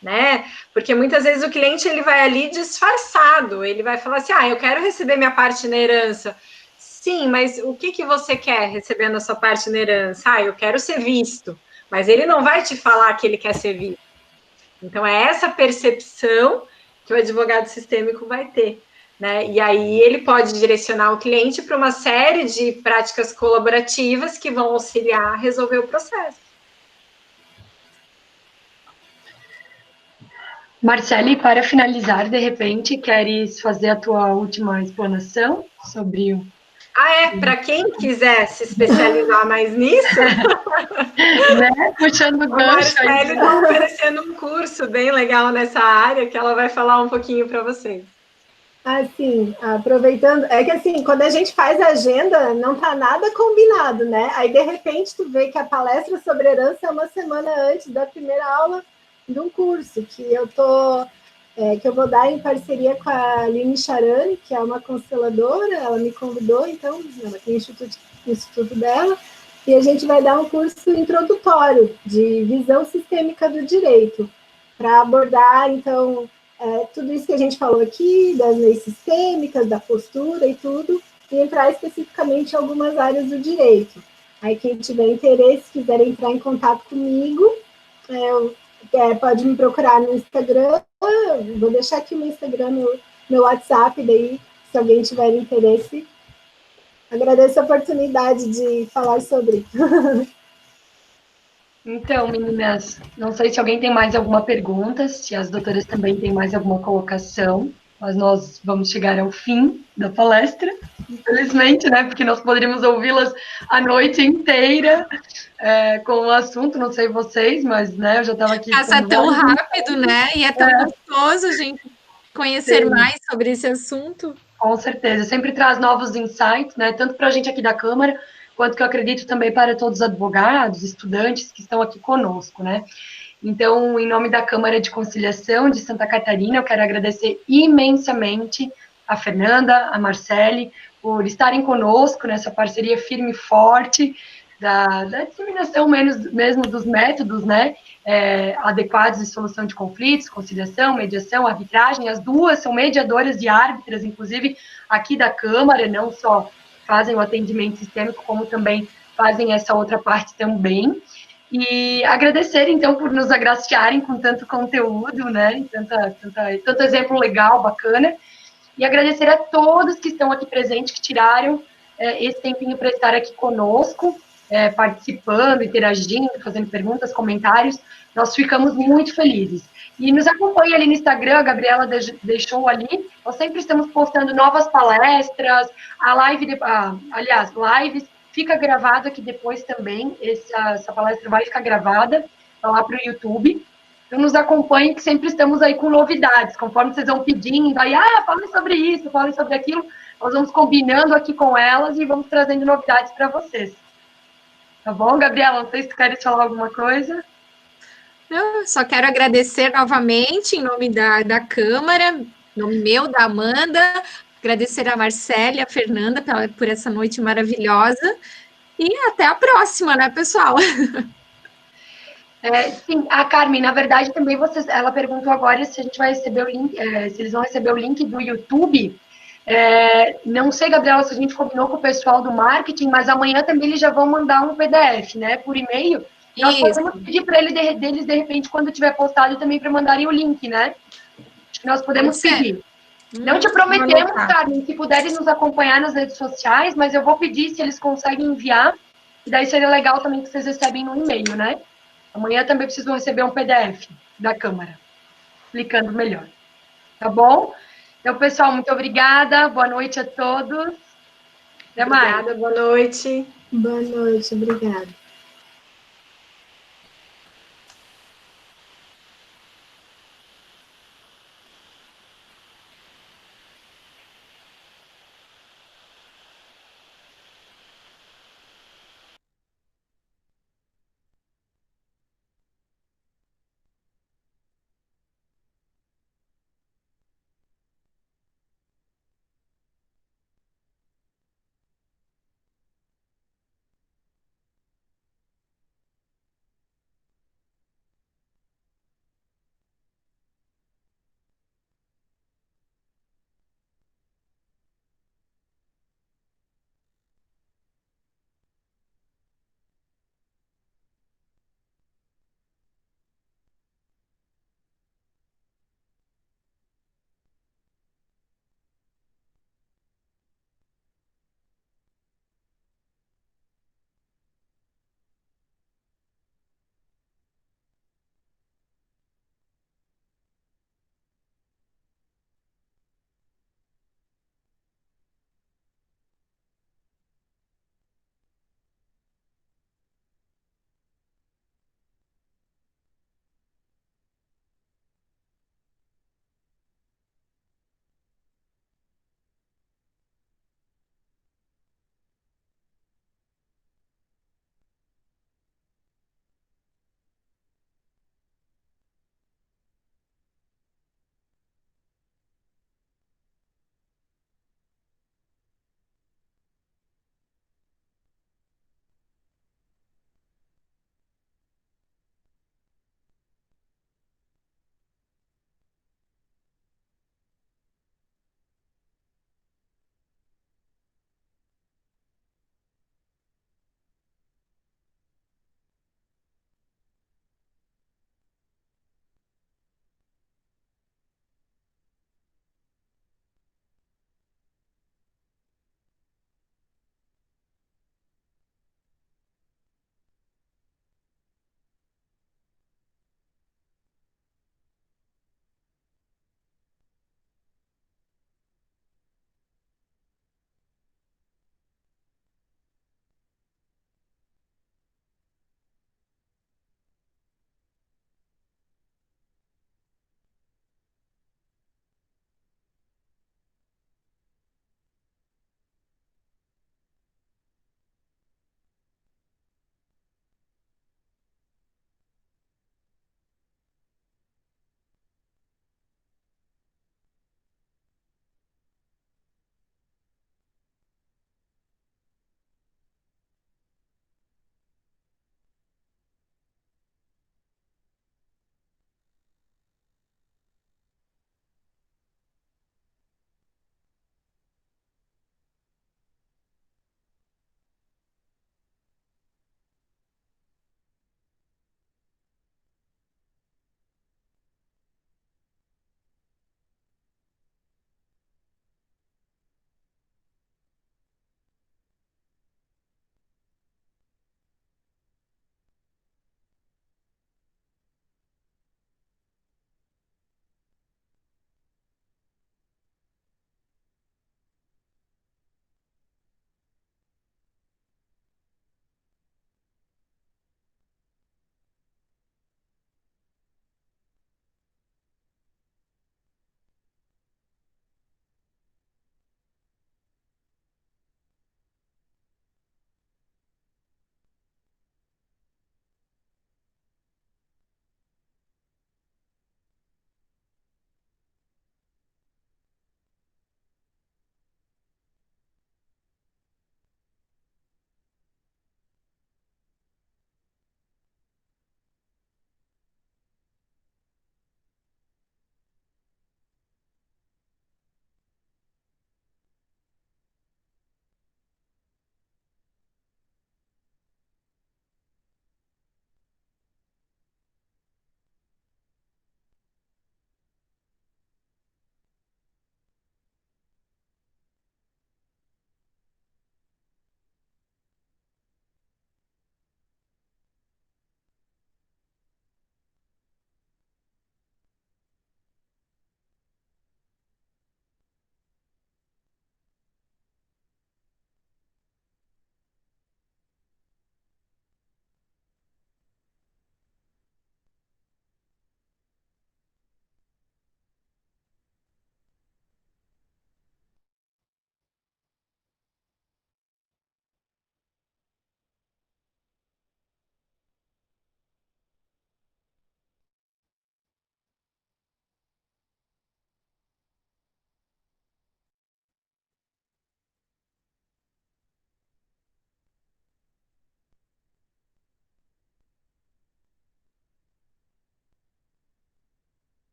né? Porque muitas vezes o cliente ele vai ali disfarçado, ele vai falar assim, eu quero receber minha parte na herança. Sim, mas o que você quer recebendo a sua parte na herança? Eu quero ser visto, mas ele não vai te falar que ele quer ser visto. Então, é essa percepção que o advogado sistêmico vai ter. né? E aí ele pode direcionar o cliente para uma série de práticas colaborativas que vão auxiliar a resolver o processo. Marcele, para finalizar, de repente, queres fazer a tua última explanação sobre o... Para quem quiser se especializar mais nisso, né? Puxando o gancho aí. A Marcele está oferecendo um curso bem legal nessa área, que ela vai falar um pouquinho para vocês. Assim, aproveitando, é que assim, quando a gente faz a agenda, não tá nada combinado, né? Aí, de repente, tu vê que a palestra sobre herança é uma semana antes da primeira aula de um curso que que eu vou dar em parceria com a Aline Charani, que é uma consteladora, ela me convidou, então, ela tem o instituto dela, e a gente vai dar um curso introdutório de visão sistêmica do direito, para abordar, então, tudo isso que a gente falou aqui, das leis sistêmicas, da postura e tudo, e entrar especificamente em algumas áreas do direito. Aí, quem tiver interesse, quiser entrar em contato comigo, pode me procurar no Instagram, vou deixar aqui no Instagram, meu WhatsApp, daí, se alguém tiver interesse, agradeço a oportunidade de falar sobre. Então, meninas, não sei se alguém tem mais alguma pergunta, se as doutoras também têm mais alguma colocação, mas nós vamos chegar ao fim da palestra, infelizmente, né, porque nós poderíamos ouvi-las a noite inteira com o assunto, não sei vocês, mas, né, eu já estava aqui... Passa tão rápido, né, e é tão gostoso a gente conhecer mais sobre esse assunto. Com certeza, sempre traz novos insights, né, tanto para a gente aqui da Câmara, quanto que eu acredito também para todos os advogados, estudantes que estão aqui conosco, né. Então, em nome da Câmara de Conciliação de Santa Catarina, eu quero agradecer imensamente a Fernanda, a Marcele, por estarem conosco nessa parceria firme e forte da disseminação mesmo dos métodos, né, adequados de solução de conflitos, conciliação, mediação, arbitragem. As duas são mediadoras e árbitras, inclusive, aqui da Câmara, não só fazem o atendimento sistêmico, como também fazem essa outra parte também. E agradecer, então, por nos agraciarem com tanto conteúdo, né, tanto exemplo legal, bacana, e agradecer a todos que estão aqui presentes, que tiraram esse tempinho para estar aqui conosco, participando, interagindo, fazendo perguntas, comentários. Nós ficamos muito felizes. E nos acompanhe ali no Instagram, a Gabriela deixou ali, nós sempre estamos postando novas palestras, lives, fica gravado aqui depois também, essa palestra vai ficar gravada lá para o YouTube. Então, nos acompanhe, que sempre estamos aí com novidades, conforme vocês vão pedindo, aí, falem sobre isso, falem sobre aquilo, nós vamos combinando aqui com elas e vamos trazendo novidades para vocês. Tá bom, Gabriela? Não sei se tu queres falar alguma coisa. Eu só quero agradecer novamente, em nome da Câmara, em nome meu, da Amanda, agradecer a Marcele e a Fernanda por essa noite maravilhosa, e até a próxima, né, pessoal? Sim, a Carmen, na verdade, também ela perguntou agora se a gente vai receber o link, se eles vão receber o link do YouTube. Não sei, Gabriela, se a gente combinou com o pessoal do marketing, mas amanhã também eles já vão mandar um PDF, né, por e-mail. Nós podemos pedir para deles, de repente, quando tiver postado, também para mandarem o link, né? Acho que nós podemos pedir. Não te prometemos, Carmen, se puderem nos acompanhar nas redes sociais, mas eu vou pedir se eles conseguem enviar, e daí seria legal também que vocês recebem no e-mail, né? Amanhã também precisam receber um PDF da Câmara, explicando melhor. Tá bom? Então, pessoal, muito obrigada. Boa noite a todos. Até mais. Obrigada, boa noite. Boa noite, obrigada.